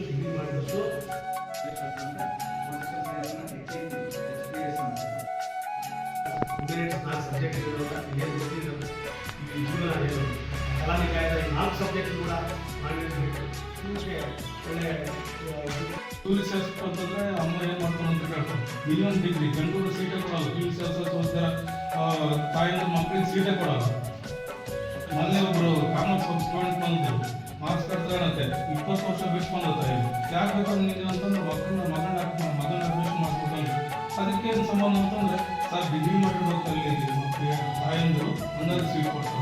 Degree ಮಾಡಿದಷ್ಟು subject ಕಲಾನಿಕಾಯದ 4 subject ಕೂಡ tourist ಅಂತಂದ್ರೆ ಅಮ್ಮ ಏನು ಮಾಡ್ತಾರೆ ಅಂತ ಕೇಳ್ತಾರೆ. ಮಿನಿಮಮ್ ಡಿಗ್ರಿ ಗಂಟು ಸೀಟೇ ಕೊಡಲ್ಲ. ಟೂರಿಸ್ಟ್ ಓದ್ತಾರ ತಾಯಿಂದ ಮಕ್ಕಳಿಗೆ ಸೀಟೇ ಕೊಡಲ್ಲ. ಮೊನ್ನೆ ಒಬ್ಬರು ಕಾಮರ್ಸ್ ಸ್ಟೂಡೆಂಟ್ ಬಂದು ಮಾರ್ಕ್ಸ್ ಕಟ್ತಾರಂತೆ 20 ವರ್ಷ ಬಿಟ್ಟು ಬಂದತ್ತೆ. ಯಾಕೆ ಬೇಕಾದ್ರೆ ನಿಮಗೆ ಅಂತಂದ್ರೆ ಮಗನ ಅಡ್ಮಿಷನ್ ಮಾಡ್ಬೇಕಂದ್ರೆ ಅದಕ್ಕೆ ಏನು ಸಂಬಂಧ ಅಂತಂದ್ರೆ ಸರ್ ಡಿಗ್ರಿ ಮಾಡಿರ್ಬೇಕು ಅಲ್ಲಿ ಮಕ್ಕಳಿಗೆ ತಾಯಂದು ಒಂದೊಂದು ಸೀಟ್ ಕೊಡ್ತಾರೆ.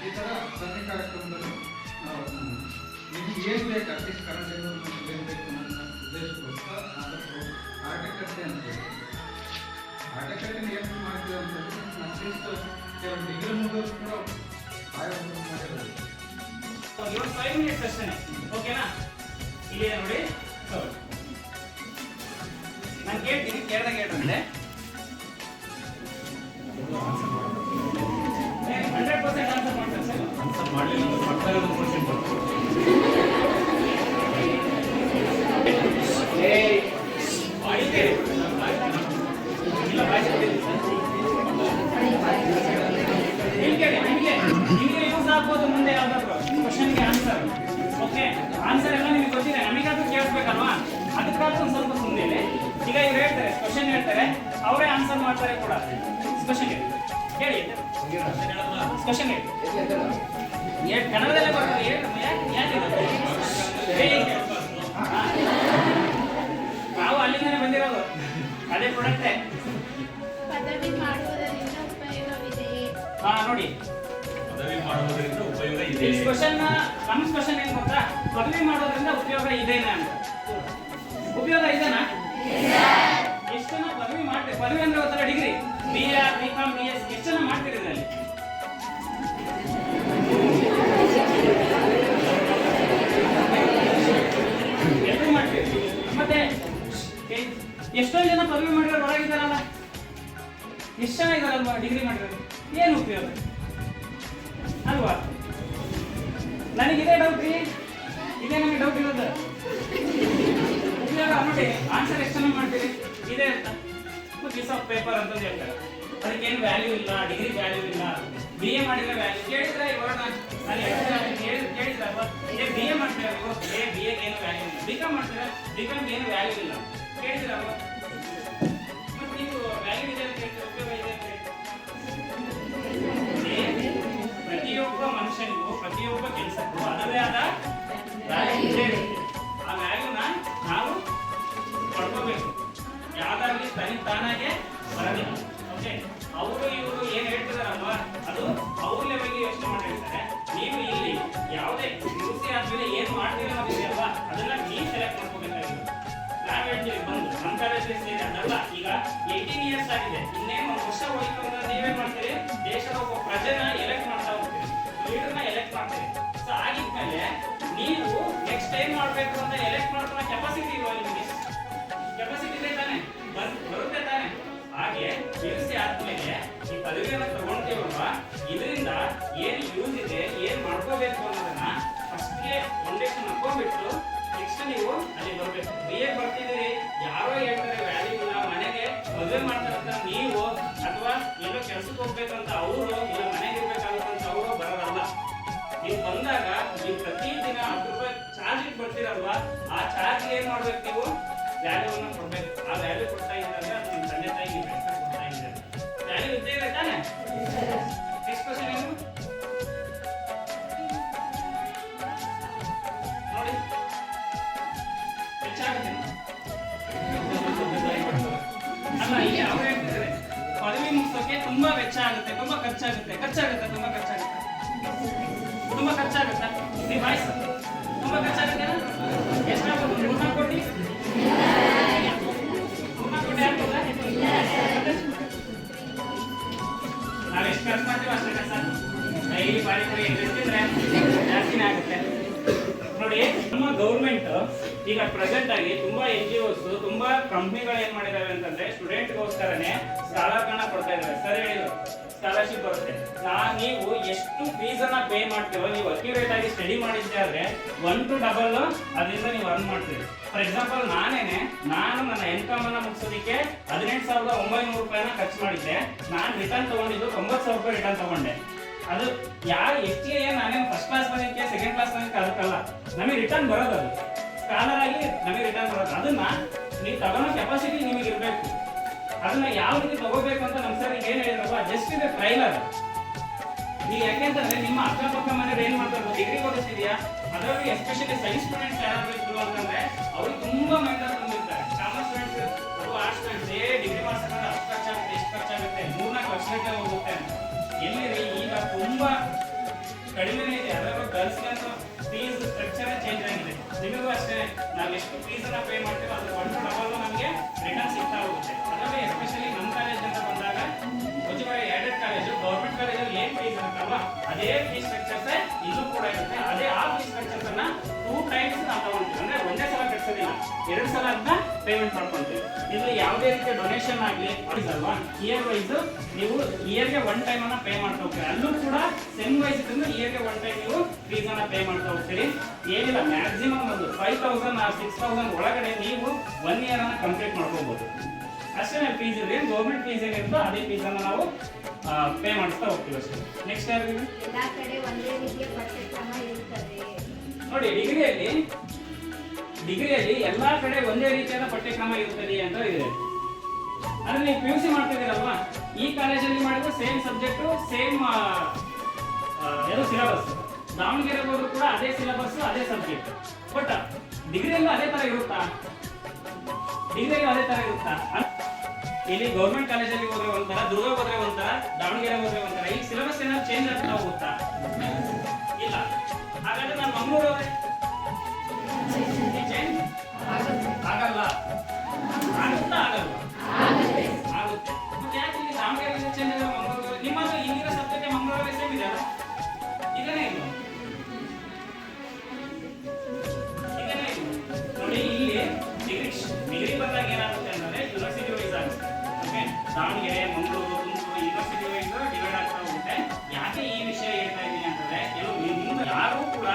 ಈ ಥರ ಸನ್ನಿ ಕಾರ್ಯಕ್ರಮದಲ್ಲಿ ನಿಮಗೆ ಏನು ಬೇಕು ಅಟ್ಲೀಸ್ಟ್ ಕರೆಂಟ್ ಏನು ಬೇಕು ನನ್ನ ಉದ್ದೇಶಕ್ಕೋಸ್ಕರ ಆರ್ಟಿಕಲ್ಟಿ ಅಂತ ಆರ್ಟಿಕಲ್ಟಿನ ಏನು ಮಾಡ್ತೀವಿ ಅಂತಂದರೆ ಅಟ್ಲೀಸ್ಟ್ ಕೆಲವು ಡಿಗ್ರಿ ಮುಗಿದ್ರು ಕೂಡ ಮಾಡಿರೋದು. ಇವಾಗ 5 ಮಿನಿಟ್ಸ್ ಅಷ್ಟೇ, ಓಕೆನಾ? ಇಲ್ಲಿ ನೋಡಿ, ನಾನು ಕೇಳ್ತೀನಿ, ಕೇಳ್ದಾಗ ಹೇಳ್ರಂತೆ 100% ಆನ್ಸರ್ ಮಾಡ್ತಾರೆ ಸರ್. ಆನ್ಸರ್ ಮಾಡಲಿಲ್ಲ ಅಂದ್ರೆ ಪಕ್ಕ ಕ್ವಶನ್ ಬರ್ತದೆ. ನಿಮಗೆ ಯೂಸ್ ಆಗ್ಬೋದು ಮುಂದೆ ಯಾವ್ದಾದ್ರು ಕ್ವಶನ್ಗೆ ಆನ್ಸರ್. ಓಕೆ, ಆನ್ಸರ್ ಎಲ್ಲ ನಿಮಗೆ ಗೊತ್ತಿದೆ, ನಮಗಾದ್ರೂ ಕೇಳಿಸ್ಬೇಕಲ್ವಾ? ಅದಕ್ಕಾದ್ರೂ ಒಂದು ಸ್ವಲ್ಪ ಸುಮ್ಮನೆ. ಈಗ ಇವ್ರು ಹೇಳ್ತಾರೆ, ಕ್ವಶನ್ ಹೇಳ್ತಾರೆ, ಅವರೇ ಆನ್ಸರ್ ಮಾಡ್ತಾರೆ ಕೂಡ. ಕ್ವಶನ್ ಹೇಳಿ, ಕ್ವಶನ್ ಹೇಳಿ, ಕನ್ನಡದಲ್ಲೇ ಬರ್ತದೆ. ನಾವು ಅಲ್ಲಿಂದನೇ ಬಂದಿರೋದು, ಅದೇ ಪ್ರಾಡಕ್ಟೇ. ನೋಡಿ, ಕ್ವಶನ್ ನಮ್ಮ ಕ್ವಶನ್ ಏನ್ ಗೊತ್ತಾ? ಪದವಿ ಮಾಡೋದ್ರಿಂದ ಉಪಯೋಗ ಇದೆನಾ ಅಂತ. ಉಪಯೋಗ ಇದೆನಾ? ಎಷ್ಟು ಜನ ಪದವಿ ಮಾಡ್ತೀವಿ? ಪದವಿ ಅಂದ್ರೆ ಗೊತ್ತಲ್ಲ, ಡಿಗ್ರಿ, BA, BCom, BS, ಎಷ್ಟು ಜನ ಮಾಡ್ತೀರಿ ಇದರಲ್ಲಿ? ಎಲ್ಲರೂ ಮಾಡ್ತೀವಿ. ಮತ್ತೆ ಎಷ್ಟೊಂದು ಜನ ಪದವಿ ಮಾಡಿರೋರು ಹೊರಗಿದ್ದಾರಲ್ಲ, ಎಷ್ಟು ಜನ ಇದಾರಲ್ವಾ ಡಿಗ್ರಿ ಮಾಡಿರೋರು? ಏನು ಉಪಯೋಗ ಅಲ್ವಾ? ನನಗಿದೆ ಡೌಟ್ ರೀ, ಇದೇ ನಮಗೆ ಡೌಟ್ ಇರೋದು. ಉಪಯೋಗ ನೋಡಿ, ಆನ್ಸರ್ ಎಷ್ಟು ಜನ ಮಾಡ್ತೀರಿ? ಇದೆ ಅಂತ ಪೀಸ್ ಆಫ್ ಪೇಪರ್ ಅಂತಂದು ಹೇಳ್ತಾರೆ. ಅದಕ್ಕೇನು ವ್ಯಾಲ್ಯೂ ಇಲ್ಲ, ಡಿಗ್ರಿ ವ್ಯಾಲ್ಯೂ ಇಲ್ಲ. BA ಮಾಡಿದ್ರೆ ವ್ಯಾಲ್ಯೂ ಕೇಳಿದ್ರೆ ಇವಾಗ ನಾನು ಕೇಳಿದ್ರಲ್ವಾ, BA ಮಾಡ್ತೀರಾ ನೀವು, BA ಏನು ವ್ಯಾಲ್ಯೂ ಇಲ್ಲ. BCom ಮಾಡ್ತೀರಾ, BCom ಏನು ವ್ಯಾಲ್ಯೂ ಇಲ್ಲ ಕೇಳಿದ್ರಲ್ವಾ. ಮತ್ತೆ ನೀವು ವ್ಯಾಲ್ಯೂ ಇದೆ ಅಂತ ಹೇಳ್ತೀರಾ, ಉಪಯೋಗ ಇದೆ ಅಂತ ಹೇಳ್ತೀರಾ. ಪ್ರತಿಯೊಬ್ಬ ಮನುಷ್ಯನಿಗೂ ಪ್ರತಿಯೊಬ್ಬ ಕೆಲಸಕ್ಕೂ ಅದರದೇ ಆದ ವ್ಯಾಲ್ಯೂ ಇದೆ. ಆ ವ್ಯಾಲ್ಯೂನ ನಾವು ಪಡ್ಕೋಬೇಕು. ಯಾವ್ದಾಗ್ಲಿ ತಾನಾಗೆ ಬರೋದಿಲ್ಲ. ಓಕೆ, ಅವರು ಇವರು ಏನ್ ಹೇಳ್ತಿದಾರಲ್ವಾ, ಅದು ಅವ್ರ ಲೆವೆಲ್ಗೆ ಯೋಚನೆ ಮಾಡಿರ್ತಾರೆ. ನೀವು ಇಲ್ಲಿ ಯಾವುದೇ ಯುಸಿ ಆದ್ಮೇಲೆ ಏನ್ ಮಾಡ್ತೀರಾ ಅನ್ನೋದಿದೆಯಲ್ವಾ, ಅದನ್ನ ನೀವು ಸೆಲೆಕ್ಟ್ ಮಾಡ್ಕೋಬೇಕಾಗಿರೋದು. ನಾವ್ ಹೇಳ್ತೀವಿ ಬಂದು ನಮ್ಮ ಕಾಲೇಜಲ್ಲಿ ಸೇರಿ ಅದಲ್ಲ. ಈಗ 18 ಇಯರ್ಸ್ ಆಗಿದೆ, ಇನ್ನೇನು ಒಂದು ವರ್ಷ ಹೋಯ್ತು ಅಂದ್ರೆ ನೀವೇನ್ ಮಾಡ್ತೀರಿ, ದೇಶದ ಒಬ್ಬ ಪ್ರಜೆನ ಎಲೆಕ್ಟ್ ಮಾಡ್ತಾ ಹೋಗ್ತೀರಿ, ಲೀಡರ್ನ ಎಲೆಕ್ಟ್ ಮಾಡ್ತೀರಿ. ಸೊ ಆಗಿದ್ಮೇಲೆ ನೀವು ನೆಕ್ಸ್ಟ್ ಏನ್ ಮಾಡ್ಬೇಕು ಅಂತ ಎಲೆಕ್ಟ್ ಮಾಡ್ಕೊಳ್ಳೋ ಕೆಪಾಸಿಟಿ ಇಲ್ವಾ ನಿಮಗೆ? ಕೆಪಾಸಿಟಿ ಇದೆ ತಾನೆ, ಬರುತ್ತೆ ತಾನೆ. ಹಾಗೆ PUC ಆದ್ಮೇಲೆ ಈ ಪದವಿಯನ್ನು ತಗೊಂತೀವಲ್ವಾ, ಇದರಿಂದ ಏನ್ ಯೂಸ್ ಇದೆ, ಏನ್ ಮಾಡ್ಕೋಬೇಕು ಅನ್ನೋದನ್ನ ಫಸ್ಟ್ಗೆ ಫೌಂಡೇಶನ್ ಹಾಕೊಂಡ್ಬಿಟ್ಟು ನೆಕ್ಸ್ಟ್ ನೀವು ಅಲ್ಲಿ ಬರ್ಬೇಕು. BA ಬರ್ತಿದ್ದೀರಿ, ಯಾರೋ ಹೇಳ್ತಾರೆ ವ್ಯಾಲ್ಯೂ ಇಲ್ಲ, ಮನೆಗೆ ಮದುವೆ ಮಾಡ್ತಾರಂತ ನೀವು, ಅಥವಾ ಏನೋ ಕೆಲ್ಸಕ್ಕೆ ಹೋಗ್ಬೇಕಂತ ಅವರು, ಇಲ್ಲ ಮನೆಗೆ ಇರ್ಬೇಕಾಗುತ್ತಂತ ಅವರು ಬರೋದಲ್ಲ. ನೀವು ಬಂದಾಗ ನೀವು ಪ್ರತಿದಿನ 10 ರೂಪಾಯಿ ಚಾರ್ಜ್ ಬರ್ತೀರಲ್ವಾ, ಆ ಚಾರ್ಜ್ ಏನ್ ಮಾಡ್ಬೇಕು, ನೀವು ವ್ಯಾಲ್ಯೂವನ್ನ ಕೊಡ್ಬೇಕು. ಆ ವ್ಯಾಲ್ಯೂ ಕೊಡ್ತಾ ಇದ್ದಾಗ ನಿಮ್ಮ ತಂದೆ ತಾಯಿ ನೀವು ರೆಸ್ಪೆಕ್ಟ್ ಕೊಡ್ತಾ ಇದ್ದಾರೆ. ವ್ಯಾಲ್ಯೂ ಇದ್ದೇ ಇದೆ ತಾನೆ. ನೆಕ್ಸ್ಟ್ ಕ್ವೆಶ್ಚನ್ ಏನು ನೋಡಿ, ಹೆಚ್ಚಾಗುತ್ತೆ ಅಲ್ಲ. ಇಲ್ಲಿ ಅವ್ರು ಹೇಳ್ತಿದ್ದಾರೆ ಪದವಿ ಮುಗಿಸೋಕೆ ತುಂಬಾ ವೆಚ್ಚ ಆಗುತ್ತೆ, ತುಂಬಾ ಖರ್ಚಾಗುತ್ತೆ. ತುಂಬಾ ಖರ್ಚಾಗುತ್ತೆ. ನೀವು ವಾಯ್ಸ್ ತುಂಬಾ ಖರ್ಚಾಗುತ್ತೆ. ಎಷ್ಟಾಗ್ಬೋದು? 3-4 ಕೋಟಿ ಆಗ್ಬೋದಾ? ನಾವ್ ಎಷ್ಟು ಖರ್ಚು ಮಾಡ್ತೀವಿ ಅಷ್ಟೇ ಸಾಕು. ಡೈಲಿ ಪಾನಿಪುರಿ ತಿಂದ್ರೆ ಜಾಸ್ತಿನೇ ಆಗುತ್ತೆ. ನೋಡಿ, ನಮ್ಮ ಗೌರ್ಮೆಂಟ್ ಈಗ ಪ್ರೆಸೆಂಟ್ ಆಗಿ ತುಂಬಾ NGOs, ತುಂಬಾ ಕಂಪ್ನಿಗಳು ಏನ್ ಮಾಡಿದಾವೆ ಅಂತಂದ್ರೆ ಸ್ಟೂಡೆಂಟ್ಗೋಸ್ಕರನೇ ಸ್ಕಾಲರ್ಗಳನ್ನ ಕೊಡ್ತಾ ಇದಾವೆ. ಸರ್ ಹೇಳಿದ್ರು ಸ್ಕಾಲರ್ಶಿಪ್ ಬರುತ್ತೆ. ನೀವು ಎಷ್ಟು ಫೀಸ್ ಅನ್ನ ಪೇ ಮಾಡ್ತೀರೋ, ನೀವು ಅಕ್ಯುರೇಟ್ ಆಗಿ ಸ್ಟಡಿ ಮಾಡಿದ್ದೆ ಆದ್ರೆ 1 to double ಅದರಿಂದ ನೀವು ಅರ್ನ್ ಮಾಡ್ತೀರಿ. ಫಾರ್ ಎಕ್ಸಾಂಪಲ್ ನಾನು ನನ್ನ ಎನ್ಕಮ್ ಅನ್ನ ಮುಗಿಸೋದಕ್ಕೆ 18,900 ರೂಪಾಯಿನ ಖರ್ಚು ಮಾಡಿದ್ದೆ. ನಾನು ರಿಟರ್ನ್ ತಗೊಂಡಿದ್ದು 90,000 ರೂಪಾಯಿ ರಿಟರ್ನ್ ತಗೊಂಡೆ. ಅದು ಯಾರು STA ನಾನೇನು ಫಸ್ಟ್ ಕ್ಲಾಸ್ ಬಂದಿಕ್ಕೆ ಸೆಕೆಂಡ್ ಕ್ಲಾಸ್ ಬಂದಿಕ್ಕೆ ಅದಕ್ಕಲ್ಲ, ನಮಗೆ ರಿಟರ್ನ್ ಬರೋದು. ಅದು ಸ್ಕಾಲರ್ ಆಗಿ ನಮಗೆ ರಿಟರ್ನ್ ಬರೋದು. ಅದನ್ನ ನೀವು ತಗೊಳ್ಳೋ ಕೆಪಾಸಿಟಿ ನಿಮಗೆ ಇರಬೇಕು. ಅದನ್ನ ಯಾವ ರೀತಿ ತಗೋಬೇಕು ಅಂತ ನಮ್ಮ ಸರ್ ಏನ್ ಹೇಳಿದ್ರಲ್ವಾ, ಜಸ್ಟ್ ಇದೆ ಟ್ರೈಲರ್. ಈಗ ಯಾಕೆಂತಂದ್ರೆ ನಿಮ್ಮ ಅಕ್ಕಪಕ್ಕ ಮನೆಯವ್ರು ಏನ್ ಮಾಡ್ತಾರೆ, ಡಿಗ್ರಿ ಓದಿಸ್ತಿದ್ಯಾ, ಅದರಲ್ಲಿ ಎಸ್ಪೆಷಲಿ ಸೈನ್ಸ್ ಸ್ಟೂಡೆಂಟ್ಸ್ ಯಾರಾದ್ರೂ ಇದ್ರು ಅಂತಂದ್ರೆ ಅವ್ರಿಗೆ ತುಂಬಾ ಮೈಂಡ್ ಬಂದಿರ್ತಾರೆ. ಕಾಮರ್ಸ್ ಸ್ಟೂಡೆಂಟ್ಸ್ ಅಥವಾ ಆರ್ಟ್ಸ್ ಸ್ಟೂಡೆಂಟ್ಸ್ ಡಿಗ್ರಿ ಮಾಡ್ಸೋದ್ರೆ ಅಷ್ಟು ಖರ್ಚಾಗುತ್ತೆ, ಎಷ್ಟು ಖರ್ಚಾಗುತ್ತೆ, 3-4 ಲಕ್ಷ ಗಟ್ಟಲೆ ಹೋಗುತ್ತೆ ಅಂತ. ಎಲ್ಲಿರಿ ಈಗ ತುಂಬಾ ಕಡಿಮೆನೇ ಇದೆ. ಅದರಲ್ಲೂ ಗರ್ಲ್ಸ್ಗೆ ಅಂತ ಫೀಸ್ ಸ್ಟ್ರಕ್ಚರ್ ಚೇಂಜ್ ಆಗಿದೆ. ನಿಮಗೂ ಅಷ್ಟೇ, ನಾವು ಎಷ್ಟು ಫೀಸ್ ಅನ್ನ ಪೇ ಮಾಡ್ತೀವೋ ಅದ್ರ 1 to double ನಮಗೆ ರಿಟರ್ನ್ ಸಿಗ್ತಾ ಹೋಗುತ್ತೆ. ಅದರಲ್ಲಿ ಎಸ್ಪೆಷಲಿ ನಮ್ಮ ಕಾಲೇಜ್ ಅಂತ ಬಂದಾಗ ಮುಜುಗಡೆ ಎರಡೆಡ್ ಕಾಲೇಜು, ಗೌರ್ಮೆಂಟ್ ಕಾಲೇಜಲ್ಲಿ ಏನ್ ಫೀಸ್ ಇರುತ್ತಲ್ವಾ ಅದೇ ಫೀಸ್ ಸ್ಟ್ರಕ್ಚರ್ಸ್ ಇಲ್ಲೂ ಕೂಡ ಇರುತ್ತೆ. ಅದೇ ಆ ಫೀಸ್ ಸ್ಟ್ರಕ್ಚರ್ಸ್ ಅನ್ನ 2 times ನಾವು ತಗೊಂತೀವಿ. ಅಂದ್ರೆ ಒಂದೇ ಸಲ ಕಟ್ಸೋದಿಲ್ಲ, 2 ಸಲ ಅದನ್ನ ಪೇಮೆಂಟ್ ಮಾಡ್ಕೊಂತೀವಿ. ಇಲ್ಲಿ ಯಾವುದೇ ರೀತಿಯ ಡೊನೇಷನ್ ಆಗಲಿ ಅಲ್ವಾ, ಇಯರ್ ವೈಸ್ ನೀವು ಇಯರ್ಗೆ 1 time ಅನ್ನ ಪೇ ಮಾಡ್ತಾ ಹೋಗ್ತೀರಿ. ಅಲ್ಲೂ ಕೂಡ ಸೆಮ್ ವೈಸ್ ಇದ್ರಿಂದ ಇಯರ್ಗೆ 1 time ನೀವು ಫೀಸ್ ಅನ್ನ ಪೇ ಮಾಡ್ತಾ ಹೋಗ್ತೀರಿ. ಏನಿಲ್ಲ, ಮ್ಯಾಕ್ಸಿಮಮ್ ಒಂದು 5,000 6,000 ಒಳಗಡೆ ನೀವು 1 year ಅನ್ನ ಕಂಪ್ಲೀಟ್ ಮಾಡ್ಕೋಬಹುದು. ಅಷ್ಟೇ ಫೀಸ್ ಇದೆ. ಗೌರ್ಮೆಂಟ್ ಫೀಸ್ ಏನಿರುತ್ತೋ ಅದೇ ಫೀಸ್ ಅನ್ನ ನಾವು ಪೇ ಮಾಡಿಸ್ತಾ ಹೋಗ್ತೀವಿ ಅಷ್ಟೇ. ನೆಕ್ಸ್ಟ್ ಯಾರು ಎಲ್ಲಾ ಕಡೆ ಒಂದೇ ರೀತಿಯ ಪಠ್ಯಕ್ರಮ ಇರುತ್ತದೆ. ನೋಡಿ, ಡಿಗ್ರಿಯಲ್ಲಿ ಎಲ್ಲಾ ಕಡೆ ಒಂದೇ ರೀತಿಯಾದ ಪಠ್ಯಕ್ರಮ ಇರುತ್ತದೆ ಅಂತ ಇದೆ. ಅಂದ್ರೆ ನೀವು PUC ಮಾಡ್ತಿದ್ದೀರಲ್ವಾ, ಈ ಕಾಲೇಜಲ್ಲಿ ಮಾಡಿದ್ರೆ ಸೇಮ್ ಸಬ್ಜೆಕ್ಟ್, ಸೇಮ್ ಸಿಲೆಬಸ್. ದಾವಣಗೆರೆಗೆ ಹೋದ್ರು ಕೂಡ ಅದೇ ಸಿಲೆಬಸ್, ಅದೇ ಸಬ್ಜೆಕ್ಟ್. ಬಟ್ ಡಿಗ್ರಿಯಲ್ಲೂ ಅದೇ ತರ ಇರುತ್ತಾ? ಇಲ್ಲಿ ಗೌರ್ಮೆಂಟ್ ಕಾಲೇಜಲ್ಲಿ ಹೋದ್ರೆ ಒಂಥರ, ದುರ್ಗ ಹೋದ್ರೆ ಒಂಥರ, ದಾವಣಗೆರೆ ಹೋದ್ರೆ ಒಂಥರ. ಈ ಸಿಲೆಬಸ್ ಏನಾದ್ರು ಚೇಂಜ್ ಆಗ್ತಾ ಹೋಗುತ್ತಾ? ಇಲ್ಲ. ಹಾಗಾದ್ರೆ ನಾನು ಮಂಗಳೂರು ಹೋದ್ರೆ ಚೇಂಜ್ ಆಗಲ್ಲ. ಆಗುತ್ತಾ? ಆಗಲ್ಲ. ಆಗುತ್ತೆ. ಮತ್ತೆ ಯಾಕೆ ಇಲ್ಲಿ ದಾವಣಗೆರೆ ಚೇಂಜ್ ಆಗ ಮಂಗಳೂರು? ನಿಮ್ಮ ಹಿಂದಿನ ಸಬ್ಜೆಕ್ಟ್ ಮಂಗಳೂರಲ್ಲಿ ಸೇಮ್ ಇದೆ ಅಲ್ಲ? ಇದನ್ನೇ ಇಲ್ಲ ನೋಡಿ. ಇಲ್ಲಿ ಡಿಗ್ರಿ ಬಂದಾಗ ಏನಾಗುತ್ತೆ ಅಂದ್ರೆ ಯೂನಿವರ್ಸಿಟಿ ವೈಸ್ ಆಗುತ್ತೆ. Okay, Davangere, Mangaluru, Tumakuru university wise divide ಆಗ್ತಾ ಹೋಗುತ್ತೆ. ಯಾಕೆ ಈ ವಿಷಯ ಹೇಳ್ತಾ ಇದ್ದೀನಿ ಅಂತಂದ್ರೆ, ಕೆಲವು ಯಾರು ಕೂಡ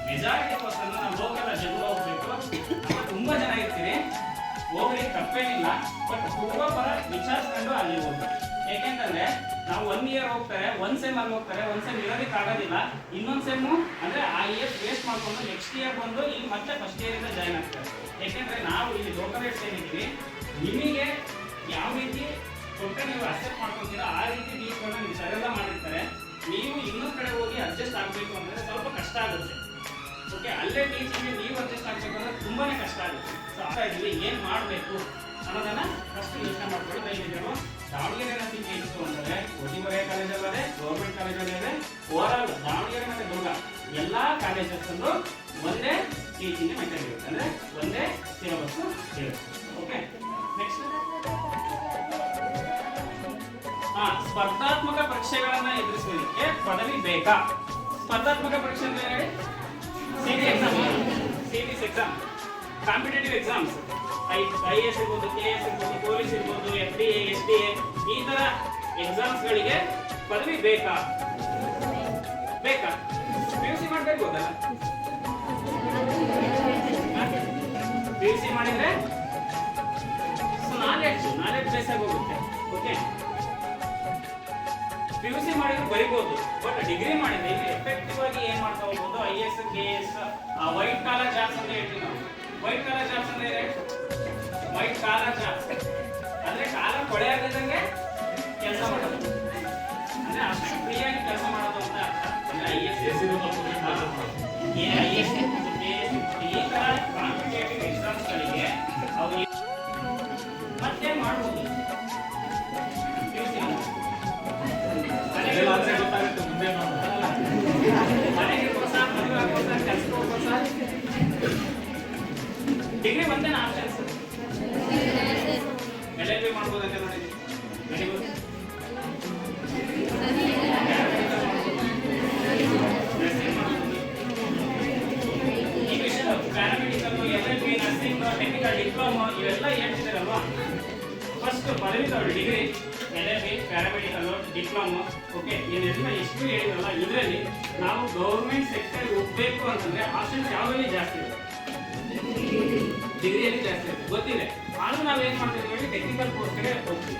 ಮೆಜಾರಿಟಿ ಪರ್ಸನ್ ನಾವು ಲೋಕಲ್ ಜಗಳ ಹೋಗ್ಬೇಕು ಅಂತ ತುಂಬಾ ಜನ ಇರ್ತೀವಿ. ಹೋಗ್ಲಿಕ್ಕೆ ತಪ್ಪೇನಿಲ್ಲ, ಬಟ್ ಪೂರ್ವ ಪರ ವಿಚಾರಿಸ್ಕೊಂಡು ಅಲ್ಲಿ ಹೋಗ್ಬೇಕು. ಯಾಕೆಂತಂದ್ರೆ ನಾವು 1 ಇಯರ್ ಹೋಗ್ತಾರೆ, 1 ಸೆಮ್ ಅಲ್ಲಿ ಹೋಗ್ತಾರೆ, 1 ಸೆಮ್ ಇರೋದಕ್ಕೆ ಆಗೋದಿಲ್ಲ, ಇನ್ನೊಂದು ಸೆಮ್ಮು ಅಂದ್ರೆ ಆ ಇಯರ್ ವೇಸ್ಟ್ ಮಾಡ್ಕೊಂಡು ನೆಕ್ಸ್ಟ್ ಇಯರ್ ಬಂದು ಇಲ್ಲಿ ಮತ್ತೆ ಫಸ್ಟ್ ಇಯರ್ ಇಂದ ಜಾಯ್ನ್ ಆಗ್ತಾರೆ. ಯಾಕೆಂದ್ರೆ ನಾವು ಇಲ್ಲಿ ಲೋಕಲ್ ರೇಟ್ಸ್ ಏನಿದ್ದೀವಿ ನಿಮಗೆ ಯಾವ ರೀತಿ ಕೊಟ್ಟರೆ ನೀವು ಅಕ್ಸೆಪ್ಟ್ ಮಾಡ್ಕೊತೀರಾ ಆ ರೀತಿ ಡೀಲ್ಸ್ಗಳನ್ನ ನೀವು ಸರಿಯಲ್ಲ ಮಾಡಿರ್ತಾರೆ. ನೀವು ಇನ್ನೊಂದು ಕಡೆ ಹೋಗಿ ಅಡ್ಜಸ್ಟ್ ಆಗಬೇಕು ಅಂತಂದ್ರೆ ಸ್ವಲ್ಪ ಕಷ್ಟ ಆಗುತ್ತೆ. ಓಕೆ, ಅಲ್ಲೇ ಟೀಚಿಂಗ್ಗೆ ನೀವು ಅಡ್ಜಸ್ಟ್ ಆಗಬೇಕು ಅಂದ್ರೆ ತುಂಬಾನೇ ಕಷ್ಟ ಆಗುತ್ತೆ. ಸೊ ಆಗ್ತಾ ಇದೀವಿ ಏನು ಮಾಡಬೇಕು ಅನ್ನೋದನ್ನ ಫಸ್ಟ್ ಯೋಚನೆ ಮಾಡ್ಕೊಂಡು ದಯವಿಟ್ಟು ದಾವಣಗೆರೆ ನರ್ಸಿಂಗ್ ಇತ್ತು ಅಂದರೆ ಒಜಿಮರೆ ಕಾಲೇಜಲ್ಲದೆ ಗೌರ್ಮೆಂಟ್ ಕಾಲೇಜಲ್ಲಿದೆ, ಓವರ್ ಆಲ್ ದಾವಣಗೆರೆ ಮತ್ತು ದುರ್ಗ ಎಲ್ಲ ಕಾಲೇಜಸ್ ಒಂದೇ ಟೀಚಿಂಗ್ ಮೇಂಟೈನ್ ಇರುತ್ತೆ, ಅಂದ್ರೆ ಒಂದೇ ಸಿಲೆಬಸ್ ಇರುತ್ತೆ. ಓಕೆ, ನೆಕ್ಸ್ಟ್ ಸ್ಪರ್ಧಾತ್ಮಕ ಪರೀಕ್ಷೆಗಳನ್ನ ಎದುರಿಸಲಿಕ್ಕೆ ಪದವಿ ಬೇಕಾ? ಸ್ಪರ್ಧಾತ್ಮಕ ಪರೀಕ್ಷೆ ಅಂದ್ರೆ ಹೇಳಿ, city exam, cities exam, competitive exams, IAS ಇರ್ಬೋದು, KS ಇರ್ಬೋದು, ಪೊಲೀಸ್ ಇರ್ಬೋದು, FDA, SDA ಈ ತರ ಎಕ್ಸಾಮ್ಸ್ ಗಳಿಗೆ ಪದವಿ ಬೇಕಾ? ಬೇಕಾ? PUC ಮಾಡ್ಬೇಕಲ್ಲ, PUC ಮಾಡಿದ್ರೆ ನಾಲೆಡ್ಜ್ ಬೇಸ್ ಆಗಿ ಹೋಗುತ್ತೆ. ಓಕೆ, PUC ಮಾಡಿದ್ರೆ ಬರಿಬಹುದು, ಬಟ್ ಡಿಗ್ರಿ ಮಾಡಿದ್ರೆ ಇಲ್ಲಿ ಎಫೆಕ್ಟಿವ್ ಆಗಿ ಏನ್ ಮಾಡ್ತಾ ಹೋಗ್ಬೋದು, IAS, KS, white collar jobs ಅಂತ ಹೇಳ್ತೀವಿ ನಾವು. ವೈಟ್ ಕಾಲರ್ ಜಾಬ್ಸ್ ಅಂದ್ರೆ ವೈಟ್ ಕಾಲರ್ ಜಾಬ್ಸ್ ಅಂದ್ರೆ ಕಾಲ ಕೊಳೆ ಆಗಿದ್ದಂಗೆ ಕೆಲಸ ಮಾಡೋದು, ಅಂದ್ರೆ ಅಷ್ಟು ಫ್ರೀಯಾಗಿ ಕೆಲಸ ಮಾಡೋದು ಅಂತ ಅರ್ಥ. ಅಂದ್ರೆ IAS, KS ಈ ತರ ಕಾಂಪಿಟೇಟಿವ್ ಎಕ್ಸಾಮ್ಸ್ ಗಳಿಗೆ ಅವ್ರು ಮತ್ತೆ ಮಾಡ್ಬೋದು. ಡಿಗ್ರಿ ಒಂದೇ ಆಪ್ಷನ್ಸ್, LLB ಮಾಡ್ಬೋದಂತೆ ನೋಡಿ. Very good. English, paramedical, LLB, nursing, technical diploma ಇವೆಲ್ಲ ಹೇಳ್ತಿದ್ದಾರಲ್ವಾ. ಫಸ್ಟ್ ಪದವಿ ತಗೊಳ್ಳಿ, degree, LLB, paramedical, diploma. Okay, ಇದೆಲ್ಲ ಎಷ್ಟು ಹೇಳಿದ್ರಲ್ಲ, ಇದರಲ್ಲಿ ನಾವು ಗೌರ್ಮೆಂಟ್ ಸೆಕ್ಟರ್ ಹೋಗ್ಬೇಕು ಅಂತಂದ್ರೆ ಆಪ್ಷನ್ಸ್ ಯಾವ್ದ್ರಲ್ಲಿ ಜಾಸ್ತಿ ಇದೆ? ಡಿಗ್ರಿಯಲ್ಲಿ ಜಾಸ್ತಿ ಇದೆ, ಗೊತ್ತಿದೆ. ಆದ್ರೂ ನಾವು ಏನ್ ಮಾಡ್ತೀವಿ ಹೇಳಿ, ಟೆಕ್ನಿಕಲ್ ಕೋರ್ಸ್ ಕಡೆ ಹೋಗ್ತೀವಿ.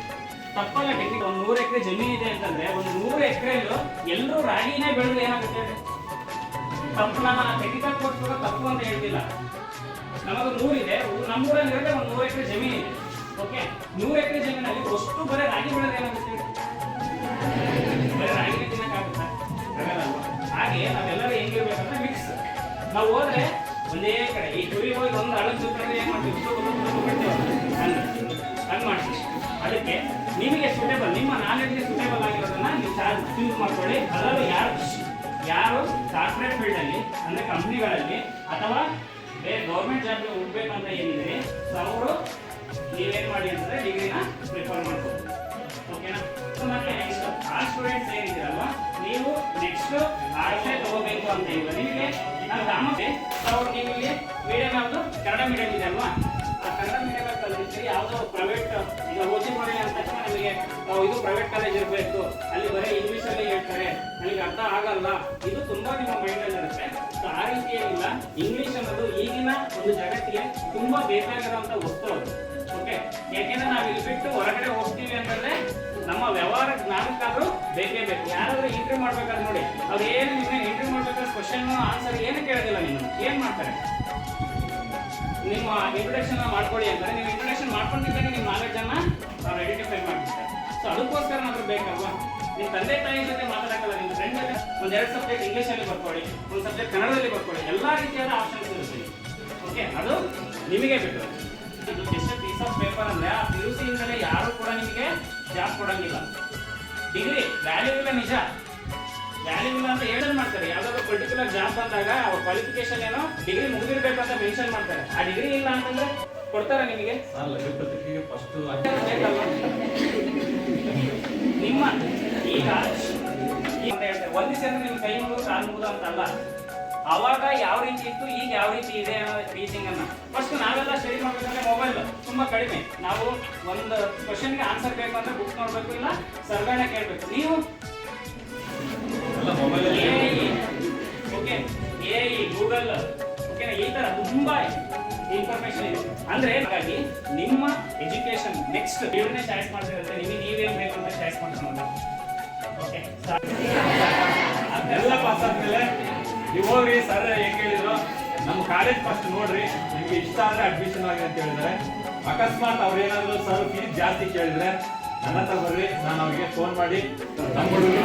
ತಪ್ಪಲ್ಲ, ಟೆಕ್ನಿಕಲ್ ಒಂದು 100 ಎಕರೆ ಜಮೀನು ಇದೆ ಅಂತಂದ್ರೆ ಒಂದು 100 ಎಕರೆಲ್ಲೂ ಎಲ್ಲರೂ ರಾಗಿನೇ ಬೆಳೆದು ಏನಾಗುತ್ತೆ? ತಪ್ಪು. ನಾನು ಟೆಕ್ನಿಕಲ್ ಕೋರ್ಸ್ ತಪ್ಪು ಅಂತ ಹೇಳ್ತಿಲ್ಲ. ನಮಗೂ 100 ಇದೆ, ನಮ್ಮೂರಲ್ಲಿ ಇರುತ್ತೆ ಒಂದು 100 ಎಕರೆ ಜಮೀನು ಇದೆ. ಓಕೆ, 100 ಎಕರೆ ಜಮೀನಲ್ಲಿ ಅಷ್ಟು ಬರೀ ರಾಗಿ ಬೆಳೆದು ಏನಾಗುತ್ತೆ? ಬರೀ ರಾಗಿನೇ ತಿನ್ನಕ್ಕಾಗುತ್ತಾ? ಆಗಲ್ಲ. ಹಾಗೆ ನಾವೆಲ್ಲರೂ ಹೆಂಗಿರ್ಬೇಕಂದ್ರೆ ಮಿಕ್ಸ್. ನಾವು ಹೋದ್ರೆ ಒಂದೇ ಕಡೆ ಈ ಕುರಿ ಹೋಗಿ ಒಂದು ಹಳದ ಜೊತೆ ಏನ್ ಮಾಡ್ತೀವಿ, ಹಂಗ್ ಮಾಡ್ತೀವಿ. ಅದಕ್ಕೆ ನಿಮಗೆ ಸೂಟೇಬಲ್, ನಿಮ್ಮ ನಾಲೆಡ್ಜ್ಗೆ ಸೂಟೇಬಲ್ ಆಗಿರೋದನ್ನ ನೀವು ಚೂಸ್ ಮಾಡ್ಕೊಳ್ಳಿ. ಅದರಲ್ಲೂ ಯಾರು ಕಾರ್ಪೊರೇಟ್ ಫೀಲ್ಡ್ ಅಲ್ಲಿ ಅಂದ್ರೆ ಕಂಪ್ನಿಗಳಲ್ಲಿ ಅಥವಾ ಬೇರೆ ಗೌರ್ಮೆಂಟ್ ಜಾಬ್ಗೆ ಹೋಗ್ಬೇಕಂತ ಏನಿದೆ ಅವರು ನೀವೇನ್ ಮಾಡಿ ಅಂತಂದ್ರೆ ಡಿಗ್ರಿನ ಪ್ರಿಫರ್ ಮಾಡ್ಬೋದು. ಓಕೆನಾ? ಮತ್ತೆ ನೆಕ್ಸ್ಟ್ ಆ ಸ್ಟೂಡೆಂಟ್ಸ್ ಏನಿದ್ದೀರಲ್ವಾ, ನೀವು ನೆಕ್ಸ್ಟ್ ಆರ್ಟ್ಸೇ ತಗೋಬೇಕು ಅಂತ ಇಲ್ಲ. ನಿಮಗೆ ನಾವು ಕಾಮರ್ಸ್ ಅವ್ರು ನೀವು ಇಲ್ಲಿ ಮೀಡಿಯಂ ಯಾವುದು ಕನ್ನಡ ಮೀಡಿಯಂ ಇದೆ ಅಲ್ವಾ, ಆ ಕನ್ನಡ ಮೀಡಿಯಂ ಕಲಿಸಿ ಯಾವುದೋ ಪ್ರೈವೇಟ್, ಈಗ ಓಚಿಮೋಳಿ ಅಂದ ತಕ್ಷಣ ನಮಗೆ ಇದು ಪ್ರೈವೇಟ್ ಕಾಲೇಜ್ ಇರಬೇಕು, ಅಲ್ಲಿ ಬರೀ ಇಂಗ್ಲೀಷಲ್ಲೇ ಹೇಳ್ತಾರೆ, ನನಗೆ ಅರ್ಥ ಆಗಲ್ಲ, ಇದು ತುಂಬಾ ನಿಮ್ಮ ಮೈಂಡಲ್ಲಿ ಇರುತ್ತೆ. ಸೊ ಆ ರೀತಿ ಏನಿಲ್ಲ, ಇಂಗ್ಲೀಷ್ ಅನ್ನೋದು ಈಗಿನ ಒಂದು ಜಗತ್ತಿಗೆ ತುಂಬಾ ಬೇಕಾಗಿರುವಂತ ವಸ್ತು ಅದು. ಓಕೆ, ಯಾಕೆಂದ್ರೆ ನಾವು ಇಲ್ಲಿ ಬಿಟ್ಟು ಹೊರಗಡೆ ಹೋಗ್ತೀವಿ ಅಂತಂದ್ರೆ ನಮ್ಮ ವ್ಯವಹಾರ ಜ್ಞಾನಕ್ಕಾದ್ರೂ ಬೇಕೇ ಬೇಕು. ಯಾರಾದ್ರೂ ಇಂಟರ್ವ್ಯೂ ಮಾಡ್ಬೇಕಾದ್ರೆ ನೋಡಿ, ಅವ್ರು ಏನು ನಿಮ್ಗೆ ಇಂಟರ್ವ್ಯೂ ಮಾಡ್ಬೇಕಾದ್ರೆ ಕ್ವಶನ್ ಆನ್ಸರ್ ಏನು ಕೇಳೋದಿಲ್ಲ. ನೀವು ಏನ್ ಮಾಡ್ತಾರೆ, ನಿಮ್ಮ ಇಂಟ್ರೊಡಕ್ಷನ್ ಮಾಡ್ಕೊಳ್ಳಿ ಅಂತಾರೆ, ನೀವು ಇಂಟ್ರೊಡಕ್ಷನ್ ಮಾಡ್ಕೊಂಡಿದ್ದಾಗ ನಿಮ್ಮ ನಾಲೆಡ್ಜ್ ಅನ್ನ ಅವ್ರು ಐಡೆಂಟಿಫೈ ಮಾಡ್ಬಿಡ್ತಾರೆ. ಸೊ ಅದಕ್ಕೋಸ್ಕರ ನಾವು ಬೇಕಲ್ವಾ, ನಿಮ್ಮ ತಂದೆ ತಾಯಿ ಜೊತೆ ಮಾತಾಡಕ್ಕಲ್ಲ, ನಿಮ್ಮ ಫ್ರೆಂಡ್ ಜೊತೆ ಒಂದೆರಡು ಸಬ್ಜೆಕ್ಟ್ ಇಂಗ್ಲೀಷಲ್ಲಿ ಬರ್ಕೊಳ್ಳಿ, ಒಂದು ಸಬ್ಜೆಕ್ಟ್ ಕನ್ನಡದಲ್ಲಿ ಬರ್ಕೊಳ್ಳಿ, ಎಲ್ಲಾ ರೀತಿಯಾದ ಆಪ್ಷನ್ಸ್ ಇರುತ್ತೆ. ಓಕೆ, ಅದು ನಿಮಗೆ ಬಿಟ್ಟು. ಇದು ಜಸ್ಟ್ ಪೀಸ್ ಆಫ್ ಪೇಪರ್ ಅಂದ್ರೆ ಆ PUC ಇಂದಲೇ ಯಾರು ಕೂಡ ನಿಮಗೆ ಜಾಬ್ ಕೊಡಂಗಿಲ್ಲ. ಡಿಗ್ರಿ ವ್ಯಾಲ್ಯೂ ಇಲ್ಲ, ನಿಜ ವ್ಯಾಲ್ಯೂ ಇಲ್ಲ ಅಂತ ಹೇಳಿ ಮಾಡ್ತಾರೆ. ಯಾವ್ದಾದ್ರು ಪರ್ಟಿಕ್ಯುಲರ್ ಜಾಬ್ ಬಂದಾಗ ಅವ್ರ ಕ್ವಾಲಿಫಿಕೇಶನ್ ಏನೋ ಡಿಗ್ರಿ ಮುಗಿದಿರ್ಬೇಕಂತ ಮೆನ್ಷನ್ ಮಾಡ್ತಾರೆ. ಆ ಡಿಗ್ರಿ ಇಲ್ಲ ಅಂತಂದ್ರೆ ಕೊಡ್ತಾರ ನಿಮಗೆ? ನಿಮ್ಮ ಈಗ ಒಂದ್ ದಿವಸ ನಿಮ್ ಕೈ ಮುಗಿದು ಕಾಲು ಮುಗಿದು ಅಂತಲ್ಲ, ಅವಾಗ ಯಾವ ರೀತಿ ಇತ್ತು, ಈಗ ಯಾವ ರೀತಿ ಇದೆ ಅನ್ನೋದು ಟೀಚಿಂಗ್ ಅನ್ನ ಫಸ್ಟ್ ನಾವೆಲ್ಲ ಸ್ಟಡಿ ಮಾಡ್ಬೇಕಂದ್ರೆ ಮೊಬೈಲ್ ತುಂಬಾ ಕಡಿಮೆ. ನಾವು ಒಂದು ಕ್ವಶನ್ಗೆ ಆನ್ಸರ್ ಬೇಕು ಅಂದ್ರೆ ಬುಕ್ ನೋಡ್ಬೇಕು, ಇಲ್ಲ ಸರ್ವೇನ ಕೇಳ್ಬೇಕು. ನೀವು ಓಕೆ, AI, ಗೂಗಲ್, ಓಕೆ, ಈ ತರ ತುಂಬಾ ಇನ್ಫಾರ್ಮೇಶನ್ ಇದೆ ಅಂದ್ರೆ ಹಾಗಾಗಿ ನಿಮ್ಮ ಎಜುಕೇಶನ್ ನೆಕ್ಸ್ಟ್ ಏಳನೇ ಚಾಯ್ಸ್ ಮಾಡ್ತಿರುತ್ತೆ ನಿಮಗೆ ನೀವೇನ್ ಬೇಕು ಅಂತ ಚಾಯ್ಸ್ ಮಾಡ್ಕೊಂಡು ಓಕೆ ಅದೆಲ್ಲ ಪಾಸ್ ಆದ್ಮೇಲೆ ನೀವು ಹೋಗ್ರಿ ಸರ್ ಹೆಂಗ್ ಹೇಳಿದ್ರು ನಮ್ಮ ಕಾಲೇಜ್ ಫಸ್ಟ್ ನೋಡ್ರಿ ನಿಮ್ಗೆ ಇಷ್ಟ ಆದ್ರೆ ಅಡ್ಮಿಷನ್ ಆಗಿ ಅಂತ ಹೇಳಿದ್ರೆ ಅಕಸ್ಮಾತ್ ಅವ್ರು ಏನಾದ್ರು ಸರ್ ಫೀಸ್ ಜಾಸ್ತಿ ಕೇಳಿದ್ರೆ ನನ್ನ ಹತ್ರ ಬರ್ರಿ ನಾನು ಅವ್ರಿಗೆ ಫೋನ್ ಮಾಡಿ ನಮ್ಮ ಹುಡುಗರು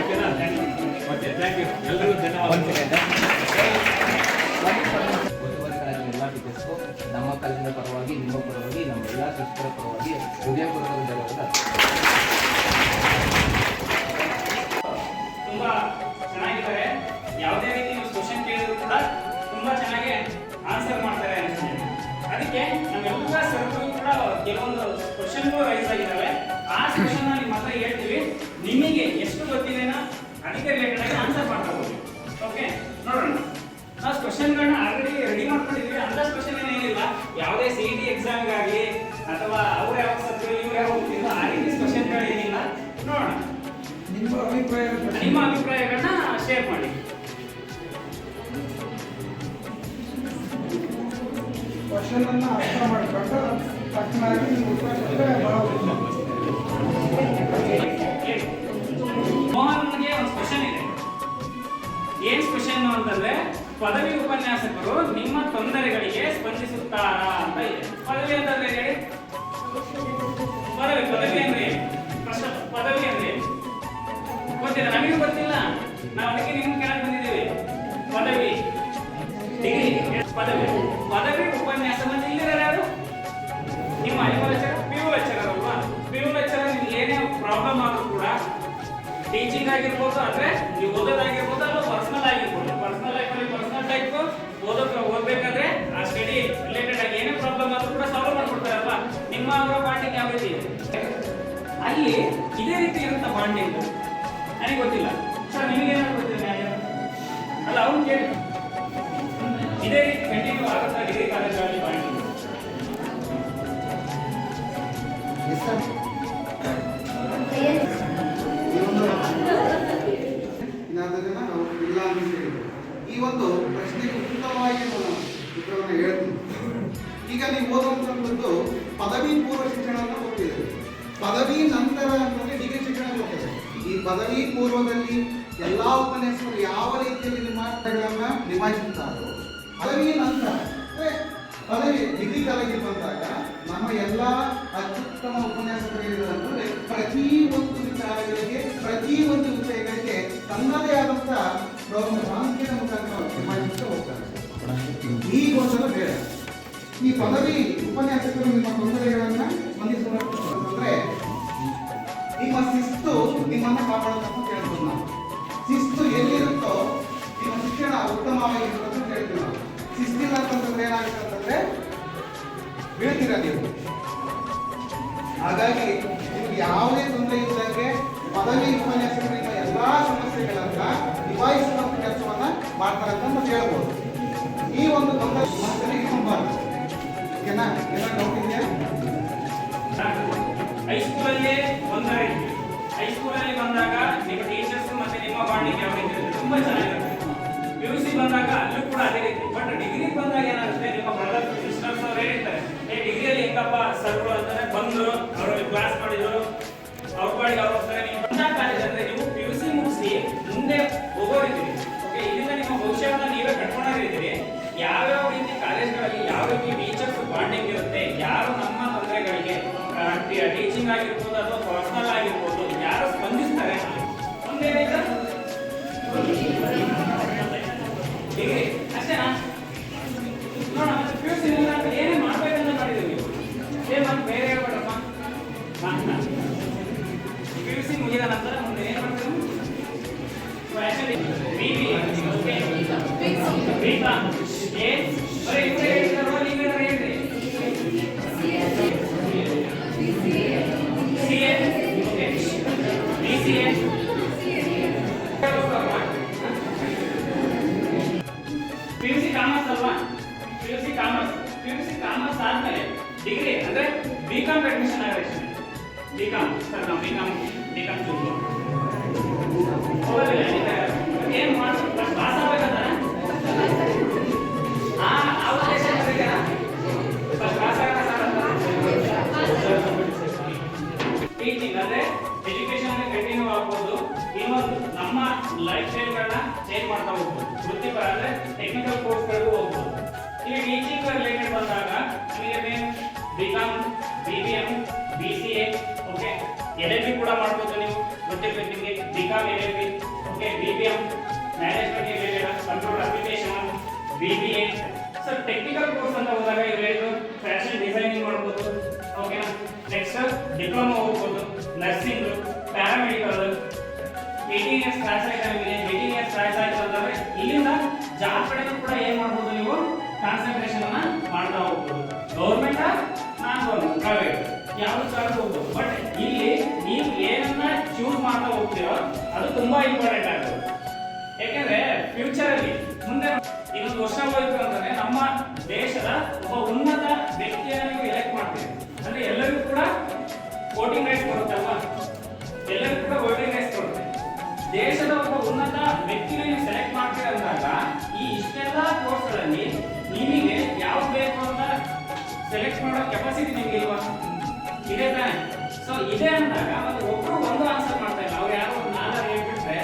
ಓಕೆನಾ ಓಕೆ ಥ್ಯಾಂಕ್ ಯು ಎಲ್ಲರಿಗೂ ಧನ್ಯವಾದ ಒತ್ತುವರಿ ಕಾಲೇಜಿನ ಎಲ್ಲ ಟೀಚರ್ಸ್ಗೂ ನಮ್ಮ ಕಾಲೇಜಿನ ಪರವಾಗಿ ನಿಮ್ಮ ಪರವಾಗಿ ನಮ್ಮ ಎಲ್ಲ ಶಿಕ್ಷಕರ ಪರವಾಗಿ ಹೃದಯಪೂರ್ವಕ ಧನ್ಯವಾದ. ತುಂಬಾ ಚೆನ್ನಾಗಿದ್ದಾರೆ. ಯಾವುದೇ ರೀತಿ ನೀವು ಕ್ವಶನ್ ಕೇಳಿದ್ರು ಕೂಡ ತುಂಬಾ ಚೆನ್ನಾಗಿ ಆನ್ಸರ್ ಮಾಡ್ತಾರೆ ಅನ್ಸುತ್ತೆ. ಅದಕ್ಕೆ ನಮ್ಮೆಲ್ಲ ಸರ್ಗಳು ಕೂಡ ಕೆಲವೊಂದು ಕ್ವಶನ್ಗಳು ರೈಸ್ ಆಗಿದ್ದಾವೆ. ಆ ಕ್ವಶನ್ ನಿಮ್ಮ ಹತ್ರ ಹೇಳ್ತೀವಿ, ನಿಮಗೆ ಎಷ್ಟು ಗೊತ್ತಿದೆನಾ ಅದಕ್ಕೆ ರಿಲೇಟೆಡ್ ಆಗಿ ಆನ್ಸರ್ ಮಾಡ್ಕೋಬಹುದು. ಓಕೆ, ನೋಡೋಣ. ನಾವು ಕ್ವಶನ್ಗಳನ್ನ ಆಲ್ರೆಡಿ ರೆಡಿ ಮಾಡ್ಕೊಂಡಿದ್ವಿ. ಅಂತ ಕ್ವಶನ್ ಏನಿಲ್ಲ, ಯಾವುದೇ CET ಎಕ್ಸಾಮ್ಗಾಗಲಿ ಅಥವಾ ಅವ್ರು ಯಾವ ಸಬ್ಜೆಕ್ಟ್ ಇವ್ರು ಯಾವ ಹೋಗ್ತಿದ್ರು ಆ ರೀತಿ ಕ್ವಶನ್ಗಳೇನಿಲ್ಲ. ನೋಡೋಣ, ನಿಮ್ಮ ಅಭಿಪ್ರಾಯಗಳನ್ನ ಶೇರ್ ಮಾಡಿ. ಕ್ವಶನ್ ಅನ್ನ ಅರ್ಥ ಮಾಡಿಕೊಂಡು ತಕ್ಷಣವಾಗಿ ನೀವು ಉತ್ತರ ಕೊಟ್ಟರೆ ಬಹಳ ಉತ್ತಮ. ಮೋಹನ್ಗೆ ಒಂದು ಕ್ವಶನ್ ಇದೆ. ಏನ್ ಕ್ವಶನ್ ಅಂತಂದ್ರೆ, ಪದವಿ ಉಪನ್ಯಾಸಕರು ನಿಮ್ಮ ತೊಂದರೆಗಳಿಗೆ ಸ್ಪಂದಿಸುತ್ತಾರಾ ಅಂತ ಇದೆ. ಪದವಿ ಅಂತಂದ್ರೆ ಹೇಳಿ, ಪದವಿ ಅಂದ್ರೆ ಏನು? ಪದವಿ ಅಂದ್ರೆ ಏನು ಗೊತ್ತಿಲ್ಲ, ನಮಗೂ ಗೊತ್ತಿಲ್ಲ. ನಾವು ಅದಕ್ಕೆ ನಿಮ್ಗೆ ಕೇಳಕ್ ಬಂದಿದ್ದೀವಿ. ಪದವಿ, ಡಿಗ್ರಿ, ಪದವಿ ಉಪನ್ಯಾಸವನ್ನು ಇಲ್ಲಿರೋ ಯಾರು? ನಿಮ್ಮ ಐವ ಲೆಕ್ಚರರ್, PU ಲೆಕ್ಚರರ್ ಅಲ್ವಾ? PU ಲೆಕ್ಚರರ್ ನಿಮ್ಗೆ ಏನೇ ಪ್ರಾಬ್ಲಮ್ ಆದ್ರೂ ಕೂಡ ಟೀಚಿಂಗ್ ಆಗಿರ್ಬೋದು, ಅಂದ್ರೆ ನೀವು ಓದೋದಾಗಿರ್ಬೋದು, ಅಥವಾ ಪರ್ಸನಲ್ ಆಗಿರ್ಬೋದು. ಪರ್ಸನಲ್ ಲೈಫಲ್ಲಿ ಪರ್ಸನಲ್ ಟೈಪ್ ಓದಬೇಕಾದ್ರೆ ಆ ಸ್ಟಡಿ ರಿಲೇಟೆಡ್ ಆಗಿ ಏನೇ ಪ್ರಾಬ್ಲಮ್ ಆದ್ರೂ ಕೂಡ ಸಾಲ್ವ್ ಮಾಡ್ಕೊಡ್ತಾರಲ್ವಾ? ನಿಮ್ಮ ಅವರ ಬಾಂಡಿಂಗ್ ಯಾವ ರೀತಿ ಇದೆ? ಅಲ್ಲಿ ಇದೇ ರೀತಿ ಇರುತ್ತ ಬಾಂಡಿಂಗ್. ನನಗೆ ಗೊತ್ತಿಲ್ಲ ಸರ್, ನಿಮಗೇನಾದ್ರು ಗೊತ್ತಿಲ್ಲ ಅಲ್ಲ, ಅವ್ನು ಕೇಳಿ. ಇದೇ ರೀತಿ ಕಂಟಿನ್ಯೂ ಆಗುತ್ತಾ ಡಿಗ್ರಿ ಕಾಲೇಜಲ್ಲಿ ಬಾಂಡಿಂಗ್? ನಾವು ಇಲ್ಲ ಅಂತ ಹೇಳಿದ್ರು. ಈ ಒಂದು ಪ್ರಶ್ನೆಗೆ ಉಚಿತವಾಗಿ ನಾನು ಉತ್ತರವನ್ನು ಹೇಳ್ತೀನಿ. ಈಗ ನೀವು ಓದುವಂಥದ್ದು ಪದವಿ ಪೂರ್ವ ಶಿಕ್ಷಣವನ್ನು ಓದ್ತಿದೆ. ಪದವಿ ನಂತರ ಅಂತಂದ್ರೆ ಡಿಗ್ರಿ ಶಿಕ್ಷಣ ಹೋಗ್ತದೆ. ಈ ಪದವಿ ಪೂರ್ವದಲ್ಲಿ ಎಲ್ಲಾ ಉಪನ್ಯಾಸಕರು ಯಾವ ರೀತಿಯಲ್ಲಿ ನಿಯಮಾವಳಿಗಳನ್ನ ನಿಭಾಯಿಸುತ್ತಾರೋ, ಪದವಿ ನಂತರ ಅಂದ್ರೆ ಪದವಿ ಡಿಗ್ರಿ ಕಾಲೇಜಿಗೆ ಬಂದಾಗ ನಮ್ಮ ಎಲ್ಲಾ ಅತ್ಯುತ್ತಮ ಉಪನ್ಯಾಸಕರಿರುವಂತಂದ್ರೆ ಪ್ರತಿ ಒಂದು ವಿಚಾರಗಳಿಗೆ, ಪ್ರತಿ ಒಂದು ವಿಷಯಗಳಿಗೆ ತನ್ನದೇ ಆದಂತ ಪ್ರಾಮುಖ್ಯತೆ ಮುಖಾಂತರ ನಿಭಾಯಿಸುತ್ತಾ ಹೋಗ್ತಾರೆ. ಈ ಗೊಂದಲ ಬೇಡ. ಈ ಪದವಿ ಉಪನ್ಯಾಸಕರು ನಿಮ್ಮ ತೊಂದರೆಗಳನ್ನ ಸ್ಪಂದಿಸುವಂತಂದ್ರೆ ನಿಮ್ಮ ಶಿಸ್ತು ನಿಮ್ಮನ್ನ ಕಾಪಾಡೋದನ್ನು ಕೇಳ್ತೀವಿ ನಾವು. ಶಿಸ್ತು ಎಲ್ಲಿರುತ್ತೋ ನಿಮ್ಮ ಶಿಕ್ಷಣ ಉತ್ತಮವಾಗಿರುತ್ತೆ ಅಂತ ಹೇಳ್ತೀವಿ ನಾವು. ಶಿಸ್ತಿಲ್ಲ ಅಂತಂದ್ರೆ ಏನಾಗುತ್ತೆ ಅಂತಂದ್ರೆ ಬೀಳ್ತೀರ ನೀವು. ಹಾಗಾಗಿ ನಿಮ್ಗೆ ಯಾವುದೇ ತೊಂದರೆ ಇದ್ದಂಗೆ ಪದವಿ ಉಪನ್ಯಾಸಕರು ನಿಮ್ಮ ಎಲ್ಲಾ ಸಮಸ್ಯೆಗಳನ್ನ ನಿಭಾಯಿಸುವಂತ ಕೆಲಸವನ್ನ ಮಾಡ್ತಾರಂತ ನಾವು ಹೇಳ್ಬೋದು. ಈ ಒಂದು ತೊಂದರೆ ಮನಸ್ಸಲ್ಲಿ ಇಟ್ಕೊಂಡ್ಬಾರ್ದು. ಓಕೆನಾ? ಎಲ್ಲ ಡೌಟ್ ಇದೆಯಾ? ಹೈಸ್ಕೂಲಲ್ಲಿ ಒಂದರ ಹೈಸ್ಕೂಲಲ್ಲಿ ಬಂದಾಗ ನಿಮ್ಮ ಟೀಚರ್ಸ್ ಮತ್ತೆ ನಿಮ್ಮ ಬಾಂಡಿಂಗ್ ಯಾವ ರೀತಿ ಇರುತ್ತೆ? ತುಂಬಾ ಚೆನ್ನಾಗಿರುತ್ತೆ. PUC ಬಂದಾಗ ಅಲ್ಲೂ ಕೂಡ ಅದೇ ರೀತಿ. ಬಟ್ ಡಿಗ್ರಿ ಬಂದಾಗ ಏನಾಗುತ್ತೆ, ನಿಮ್ಮ ಬ್ರದರ್ ಸಿಸ್ಟರ್ಸ್ ಅವ್ರು ಹೇಳಿರ್ತಾರೆ, ಡಿಗ್ರಿಯಲ್ಲಿ ಹೆಂಗಪ್ಪ ಸರ್ಗಳು ಅಂತಾರೆ, ಬಂದ್ರು ಅವರಲ್ಲಿ ಕ್ಲಾಸ್ ಮಾಡಿದ್ರು, ಅವ್ರ ಪಾಡಿಗೆ ಅವ್ರು ಹೋಗ್ತಾರೆ. ನೀವು ಬಂದ ಕಾಲೇಜ್ ಅಂದ್ರೆ ನೀವು PUC ಮುಗಿಸಿ ಮುಂದೆ ಹೋಗೋರಿದ್ದೀರಿ. ಓಕೆ, ಇದರಿಂದ ನಿಮ್ಮ ಭವಿಷ್ಯವನ್ನು ನೀವೇ ಕಟ್ಕೊಂಡಿದ್ದೀರಿ. ಯಾವ್ಯಾವ ರೀತಿ ಕಾಲೇಜ್ಗಳಲ್ಲಿ ಯಾವ ರೀತಿ ಟೀಚರ್ಸ್ ಬಾಂಡಿಂಗ್ ಇರುತ್ತೆ, ಯಾರು ನಮ್ಮ ತೊಂದರೆಗಳಿಗೆ ಟೀಚಿಂಗ್ ಆಗಿರ್ಬೋದು ಅಥವಾ ಪರ್ಸನಲ್ ಆಗಿರ್ಬೋದು ಯಾರು ಸ್ಪಂದಿಸ್ತಾರೆ. ಒಂದೇನೈತ ಡಿಗ್ರಿ ಅಷ್ಟೇನಾ? ನೋಡ, ಮತ್ತೆ PUC ಏನೇ ಮಾಡ್ಬೇಕಂತ ಮಾಡಿದ್ದೀವಿ ನೀವು. ಮತ್ತೆ ಬೇರೆ ಹೇಳ್ಬೇಡಪ್ಪ. PUC ಮುಗಿದ ನಂತರ ಮುಂದೆ ಏನ್ ಮಾಡ್ತೀವಿ? PUC ಕಾಮರ್ಸ್ ಅಲ್ವಾ? PUC ಕಾಮರ್ಸ್ ಆದ್ಮೇಲೆ ಡಿಗ್ರಿ ಅಂದ್ರೆ BCom ಅಡ್ಮಿಷನ್ ಆಗುತ್ತೆ. BCom ಸರ್, ನಾವು BCom ಚೂಸ್ ಹೋಗೋದಿಲ್ಲ. ಏನ್ ಮಾಡ್ಬೇಕು? ಪಾಸ್ ಆಗ್ಬೇಕಂತ ಎಜುಕೇಶನ್ ಕಂಟಿನ್ಯೂ ಆಗ್ಬೋದು. ಇನ್ನೊಂದು ನಮ್ಮ ಲೈಫ್ ಸ್ಟೈಲ್ಗಳನ್ನ ಚೇಂಜ್ ಮಾಡ್ತಾ ಹೋಗ್ಬೋದು. ವೃತ್ತಿಪರ ಅಂದ್ರೆ ಟೆಕ್ನಿಕಲ್ ಕೋರ್ಸ್ಗಳಿಗೂ ಹೋಗ್ಬೋದು. ಈಗ ಟೀಚಿಂಗ್ ರಿಲೇಟೆಡ್ ಬಂದಾಗ ನಿಮಗೆ main BCom, BBM, BCA, okay, LLB ಕೂಡ ಮಾಡ್ಬೋದು ನೀವು ಗೊತ್ತಿರಬೇಕು ನಿಮಗೆ. BCom, LLB, okay, BBM management related, computer application, BBA. So technical course ಅಂತ ಹೋದಾಗ ಇವರು ಫ್ಯಾಷನ್ ಡಿಸೈನಿಂಗ್ ಮಾಡ್ಬೋದು, ಓಕೆನಾ. ನೆಕ್ಸ್ಟ್ ಡಿಪ್ಲೊಮಾ ಹೋಗ್ಬೋದು, ನರ್ಸಿಂಗ್, ಪ್ಯಾರಾಮೆಡಿಕಲ್. 18 ಇಯರ್ಸ್ ಕ್ರಾಸ್ ಆಯ್ತಾ ನಿಮಗೆ? 18 ಇಯರ್ಸ್ ಕ್ರಾಸ್ ಆಯ್ತು ಅಂತಂದ್ರೆ ಇಲ್ಲಿಂದ ಜಾಬ್ ಕಡೆನೂ ಕೂಡ ಏನ್ ಮಾಡ್ಬೋದು ನೀವು? ಕಾನ್ಸಂಟ್ರೇಷನ್ ಅನ್ನ ಮಾಡ್ತಾ ಹೋಗ್ಬೋದು. ಗೌರ್ಮೆಂಟ್, ನಾನ್ ಗೌರ್ಮೆಂಟ್, ಪ್ರೈವೇಟ್ ಯಾವ್ದು ಚಾರ್ಜ್ ಹೋಗ್ಬೋದು. ಬಟ್ ಇಲ್ಲಿ ನೀವು ಏನನ್ನ ಚೂಸ್ ಮಾಡ್ತಾ ಹೋಗ್ತೀರೋ ಅದು ತುಂಬಾ ಇಂಪಾರ್ಟೆಂಟ್ ಆಗುತ್ತೆ. ಯಾಕಂದ್ರೆ ಫ್ಯೂಚರ್ ಅಲ್ಲಿ ಮುಂದೆ ಇನ್ನೊಂದು ವರ್ಷ ಹೋಯ್ತು ಅಂತಂದ್ರೆ ನಮ್ಮ ದೇಶದ ಒಬ್ಬ ಉನ್ನತ ವ್ಯಕ್ತಿಯನ್ನು ನೀವು ಎಲೆಕ್ಟ್ ಮಾಡ್ತೀರಿ ಅಂದ್ರೆ ಎಲ್ಲರಿಗೂ ಕೂಡ ವೋಟಿಂಗ್ ರೈಟ್ಸ್ ಕೊಡುತ್ತಲ್ವಾ? ಎಲ್ಲರಿಗೂ ಕೂಡ ವೋಟಿಂಗ್ ರೈಟ್ಸ್ ಕೊಡುತ್ತೆ. ದೇಶದ ಒಬ್ಬ ಉನ್ನತ ವ್ಯಕ್ತಿನ ನೀವು ಸೆಲೆಕ್ಟ್ ಮಾಡ್ತೀರ ಅಂದಾಗ ಈ ಇಷ್ಟೆಲ್ಲ ಕೋರ್ಸ್ಗಳಲ್ಲಿ ನಿಮಗೆ ಯಾವ್ದು ಬೇಕು ಅಂತ ಸೆಲೆಕ್ಟ್ ಮಾಡೋ ಕೆಪಾಸಿಟಿ ನಿಮ್ಗೆ ಇಲ್ವಾ? ಇದೆ ತಾನೆ? ಸೊ ಇದೆ ಅಂದಾಗ ಮತ್ತೆ ಒಬ್ರು ಒಂದು ಆನ್ಸರ್ ಮಾಡ್ತಾ ಇಲ್ಲ. ಅವ್ರು ಯಾರೋ ಒಂದು 4 ಹೇಳ್ಬಿಟ್ರೆ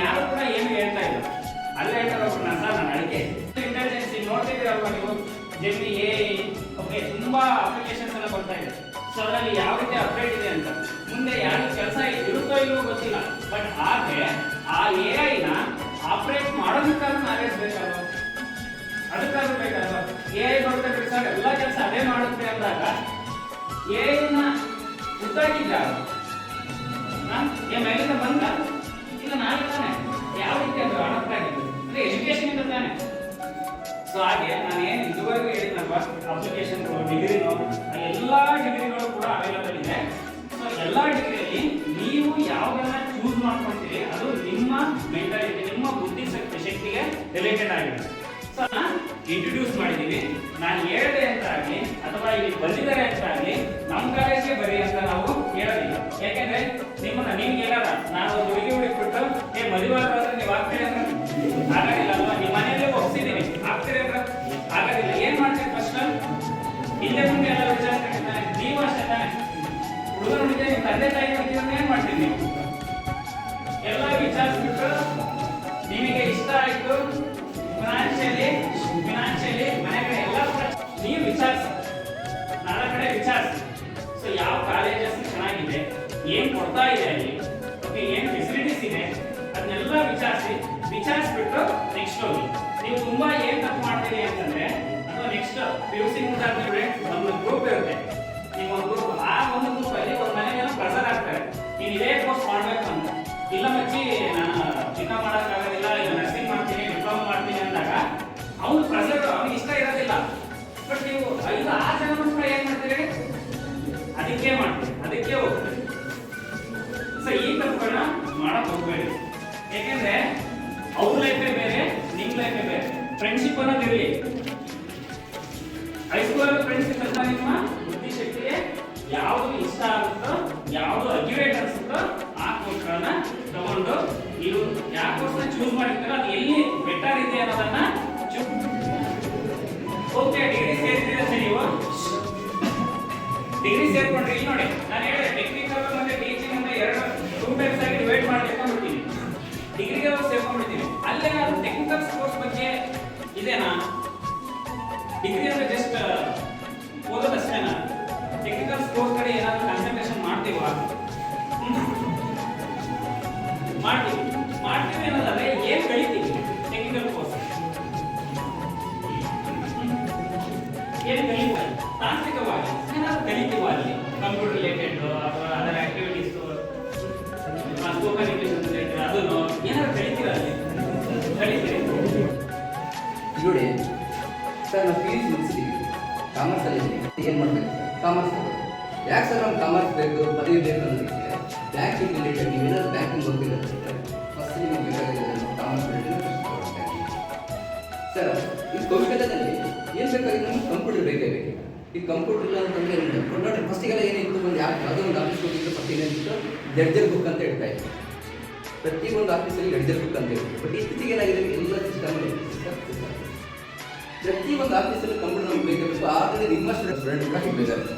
ಯಾರು ಕೂಡ ಏನು ಹೇಳ್ತಾ ಇಲ್ಲ. ಅಲ್ಲೇ ಹೇಳ್ತಾರೆ ಒಬ್ರು ನಾನು ಅಡಿಕೆ ಇಂಟೆಲಿಜೆನ್ಸ್ ನೋಡ್ತಿದ್ದೀರಲ್ವಾ ನೀವು? ಜೆಮಿನಿ, AI, ಓಕೆ, ತುಂಬಾ ಅಪ್ಲಿಕೇಶನ್ಸ್ ಎಲ್ಲ ಬರ್ತಾ ಇದೆ. ಸೊ ಅದರಲ್ಲಿ ಯಾವ ರೀತಿ ಅಪ್ಡೇಟ್ ಇದೆ ಅಂತ ಮುಂದೆ ಯಾರು ಕೆಲಸ ಇರುತ್ತೋ ಇಲ್ವೋ ಗೊತ್ತಿಲ್ಲ. ಬಟ್ ಆದ್ರೆ ಆ AI ನ ಆಪರೇಟ್ ಮಾಡೋದಕ್ಕಾದ್ರೂ ನಾಲೆಡ್ಜ್ ಬೇಕಲ್ವಾ? ಅದಕ್ಕಾದ್ರೂ ಬೇಕಲ್ವಾ? AI ಬರುತ್ತೆ ಬಿಡಿಸಾಗ ಎಲ್ಲ ಕೆಲಸ ಅದೇ ಮಾಡುತ್ತೆ ಅಂದಾಗ AI ನ ಉದ್ದಾಗಿದ್ದಾರೆ ಮೇಲಿಂದ ಬಂದ ಇಲ್ಲ ನಾಳೆ ತಾನೆ ಯಾವ ರೀತಿ ಅದು ಅಡಾಪ್ಟ್ ಆಗಿದೆ ಅಂದ್ರೆ ಎಜುಕೇಶನ್ ಇಂದ ತಾನೆ. ಸೊ ಹಾಗೆ ನಾನು ಏನು ಇದುವರೆಗೂ ಹೇಳಿದ್ನಲ್ವಾ, ಅಪ್ಲಿಕೇಶನ್ಗಳು, ಡಿಗ್ರಿನೋ, ಎಲ್ಲಾ ಡಿಗ್ರಿಗಳು ಕೂಡ ಅವೈಲೇಬಲ್ ಇದೆ. ಸೊ ಎಲ್ಲಾ ಡಿಗ್ರಿಯಲ್ಲಿ ನೀವು ಯಾವ್ದನ್ನ ಚೂಸ್ ಮಾಡ್ಕೊಳ್ತೀರಿ ಅದು ನಿಮ್ಮ ಮೆಂಟಾಲಿಟಿ, ನಿಮ್ಮ ಬುದ್ಧಿ ಶಕ್ತಿಗೆ ರಿಲೇಟೆಡ್ ಆಗಿದೆ. ಸೊ ನಾನು ಇಂಟ್ರೊಡ್ಯೂಸ್ ಮಾಡಿದ್ದೀನಿ. ನಾನು ಹೇಳಿದೆ ಅಂತ ಆಗಲಿ ಅಥವಾ ಇಲ್ಲಿ ಬಂದಿದ್ದಾರೆ ಅಂತ ಆಗಲಿ ನಮ್ಮ ಕಾಲೇಜ್ಗೆ ಬರೀ ಅಂತ ನಾವು ಹೇಳೋದಿಲ್ಲ. ಯಾಕೆಂದ್ರೆ ನಿಮ್ಗೆ ಹೇಳಲ್ಲ ನಾನು ಒಂದು ಹುಡುಗಿ ಬಿಟ್ಟು ಮದುವೆ ಆದ್ರೆ ನೀವು ಆಗ್ತೀರಿ ಅಂದ್ರೆ ಆಗೋದಿಲ್ಲ ಅಲ್ವಾ? ನಿಮ್ಮ ಮನೆಯಲ್ಲೇ ಒಪ್ಸಿದ್ದೀನಿ ಆಗ್ತೀರಿ ಅಂದ್ರೆ ಆಗೋದಿಲ್ಲ. ಏನ್ ಮಾಡ್ತೀರಿ? ಫಸ್ಟ್ ಹಿಂದೆ ಮುಂದೆ ಎಲ್ಲ ವಿಚಾರಿಸ್ಕೊಂಡಿರ್ತಾನೆ. ನೀವು ಅಷ್ಟೇ ತಾನೆ, ಹುಡುಗನ ಹುಡುಗಿ ನಿಮ್ಮ ತಂದೆ ತಾಯಿ ಬರ್ತೀವಿ ಏನ್ ಮಾಡ್ತೀರಿ? ನೀವು ಎಲ್ಲ ವಿಚಾರಿಸ್ಬಿಟ್ಟು ನಿಮಗೆ ಇಷ್ಟ ಆಯ್ತು ಫಿನಾನ್ಷಿಯಲಿ ಮನೆ ಕಡೆ ಎಲ್ಲ ಕೂಡ ನೀವು ವಿಚಾರಿಸಿ, ನಾಲ್ಕು ಕಡೆ ವಿಚಾರಿಸಿ. ಸೊ ಯಾವ ಕಾಲೇಜಸ್ ಚೆನ್ನಾಗಿದೆ, ಏನ್ ಕೊಡ್ತಾ ಇದೆ ಅಲ್ಲಿ, ಓಕೆ, ಏನ್ ಫೆಸಿಲಿಟೀಸ್ ಇದೆ ಅದನ್ನೆಲ್ಲ ವಿಚಾರಿಸ್ಬಿಟ್ಟು ನೆಕ್ಸ್ಟ್ ಹೋಗಿ. ನೀವು ತುಂಬಾ ಏನ್ ತಪ್ಪು ಮಾಡ್ತೀರಿ ಅಂತಂದ್ರೆ ಅಥವಾ ನೆಕ್ಸ್ಟ್ PUC ಮುಂದಾದ್ಮೇಲೆ ಒಂದು ಗ್ರೂಪ್ ಇರುತ್ತೆ, ನಿಮ್ಮ ಒಂದು ಗ್ರೂಪ್. ಆ ಒಂದು ಗ್ರೂಪ್ ಅಲ್ಲಿ ಒಂದು ಮನೆಗೆ ಪ್ರೆಸರ್ ಆಗ್ತಾರೆ, ನೀನು ಇದೇ ಕೋರ್ಸ್ ಮಾಡ್ಬೇಕು ಅಂತ. ಇಲ್ಲ ಮಚ್ಚಿ ನಾನು ಚಿಕ್ಕ ಮಾಡೋಕ್ಕಾಗೋದಿಲ್ಲ, ಇಲ್ಲ ನರ್ಸಿಂಗ್ ಮಾಡ್ತೀನಿ, ಡಿಪ್ಲೊಮಾ ಮಾಡ್ತೀನಿ ಅಂದಾಗ ಅವ್ನು ಪ್ರೆಸರ್ ಅವ್ನಿಗೆ ಇಷ್ಟ ಇರೋದಿಲ್ಲ. ಬಟ್ ನೀವು 5-6 ಜನ ಕೂಡ ಏನ್ ಮಾಡ್ತೀರಿ? ಅದಕ್ಕೆ ಮಾಡ್ತೀರಿ, ಅದಕ್ಕೆ ಹೋಗ್ತೀರಿ. ಸೊ ಈ ತಪ್ಪುಗಳನ್ನ ಮಾಡಕ್ ಹೋಗ್ಬೇಡಿ. ಯಾಕೆಂದ್ರೆ ಅವ್ರ ಲೈಫೇ ಬೇರೆ, ನಿಮ್ ಲೈಫೇ ಬೇರೆ. ಫ್ರೆಂಡ್ಶಿಪ್ ಅನ್ನೋದಿರಲಿ. ಹೈಸ್ಕೂಲ್ ಫ್ರೆಂಡ್ಶಿಪ್ ಅಂತ ನಿಮ್ಮ ಬುದ್ಧಿಶಕ್ತಿಗೆ ಯಾವುದು ಇಷ್ಟ ಆಗುತ್ತೋ, ಯಾವುದು ಅಕ್ಯುರೇಟ್ ಅನ್ಸುತ್ತೋ ಆ ಕೋರ್ಸ್ಗಳನ್ನ ತಗೊಂಡು ನೀವು ಯಾವ ಕೋರ್ಸ್ನ ಚೂಸ್ ಮಾಡಿರ್ತೀರೋ ಅದು ಎಲ್ಲಿ ಬೆಟರ್ ಇದೆ ಅನ್ನೋದನ್ನ ಓಕೆ. ಡಿಗ್ರಿ ಸೇರ್ತೀರ ಸರಿ, ನೀವು ಡಿಗ್ರಿ ಸೇರ್ಕೊಂಡ್ರೆ ಇಲ್ಲಿ ನೋಡಿ ನಾನು ಹೇಳಿದೆ ಟೆಕ್ನಿಕಲ್ ಮತ್ತೆ ಟೀಚಿಂಗ್ ಅಂತ 2 ಟೈಪ್ಸ್ ಆಗಿ ಡಿವೈಡ್ ಮಾಡ್ಕೊಂಡ್ಬಿಡ್ತೀನಿ. ಡಿಗ್ರಿಗೆ ಸೇರ್ಕೊಂಡ್ಬಿಡ್ತೀನಿ. ಅಲ್ಲೇ ನಾನು ಟೆಕ್ನಿಕಲ್ ಕೋರ್ಸ್ ಬಗ್ಗೆ ಇದೆನಾ? ಡಿಗ್ರಿ ಅಂದ್ರೆ ಜಸ್ಟ್ ಓದೋದಷ್ಟೇನಾ? ಟೆಕ್ನಿಕಲ್ ಕೋರ್ಸ್ ಕಡೆ ಏನಾದರೂ ಕಾನ್ಸಂಟ್ರೇಷನ್ ಮಾಡ್ತೀವಾ? ಮಾಡ್ತೀವಿ ಅನ್ನೋದಾದ್ರೆ ಏನ್ ಕಲಿತೀವಿ? ಟೆಕ್ನಿಕಲ್ ಕೋರ್ಸ್ ಏನ್ ಕಲಿತೀವಿ? ತಾಂತ್ರಿಕವಾಗಿ ಏನಾದ್ರು ಕಲಿತೀವ ಅಲ್ಲಿ? ಕಂಪ್ಯೂಟರ್ ರಿಲೇಟೆಡ್ ಅಥವಾ ಅದರ ಆಕ್ಟಿವಿಟೀಸ್, ಸ್ಪೋಕನ್ ಇಂಗ್ಲಿಷ್ ರಿಲೇಟೆಡ್ ಅದನ್ನು ಏನಾದ್ರು ಕಲಿತೀರ ಅಲ್ಲಿ? ಕಲಿತೀರಿ ನೋಡಿ ಸರ್, ನಾವು PUC ಮುಗಿಸ್ತೀವಿ, ಕಾಮರ್ಸಲ್ಲಿ ಏನು ಮಾಡಬೇಕು? ಕಾಮರ್ಸ್ ಯಾಕೆ ಸರ್ ನಮ್ಗೆ ಕಾಮರ್ಸ್ ಬೇಕು, ಪದವಿ ಬೇಕು ಅನ್ನೋದಕ್ಕೆ ಬ್ಯಾಂಕಿಂಗ್ ರಿಲೇಟೆಡ್ ನೀವೇನಾದ್ರು ಬ್ಯಾಂಕಿಂಗ್ ಹೋಗ್ತಿದ್ರೆ ಫಸ್ಟ್ ನಿಮಗೆ ಬೇಕಾಗಿದೆ ಕಾಮರ್ಸ್ ರಿಲೇಟೆಡ್ ಸರ್. ಈ ಕೌಶಲ್ಯದಲ್ಲಿ ಏನು ಬೇಕಾಗಿದೆ? ನಮ್ಗೆ ಕಂಪ್ಯೂಟರ್ ಬೇಕೇ ಬೇಕು. ಈ ಕಂಪ್ಯೂಟರ್ ಇಲ್ಲ ಅಂತಂದರೆ ನೋಡಿ ಫಸ್ಟಿಗೆಲ್ಲ ಏನಿತ್ತು, ಒಂದು ಯಾವುದೋ ಒಂದು ಆಫೀಸ್ ಹೋಗಿದ್ದು ಫಸ್ಟ್ ಏನೇನಿತ್ತು ಲೆಡ್ಜರ್ ಬುಕ್ ಅಂತ ಹೇಳ್ತಾ ಇತ್ತು. ಪ್ರತಿಯೊಂದು ಆಫೀಸಲ್ಲಿ ಲೆಡ್ಜರ್ ಬುಕ್ ಅಂತ ಇರುತ್ತೆ. ಬಟ್ ಇತ್ತೀಚೆಗೆ ಏನಾಗಿದೆ, ಎಲ್ಲ ಸಿಸ್ಟಮ್ ಪ್ರತಿಯೊಂದು ಆಫೀಸಲ್ಲಿ ಕಂಪ್ಯೂಟರ್ ನಮ್ಗೆ ಬೇಕಾಗಬೇಕು. ಆಲ್ರೆಡಿ ನಿಮ್ಮ ಸ್ಟೂಡೆಂಟ್ ಕೂಡ ಬೇಕಾಗುತ್ತೆ.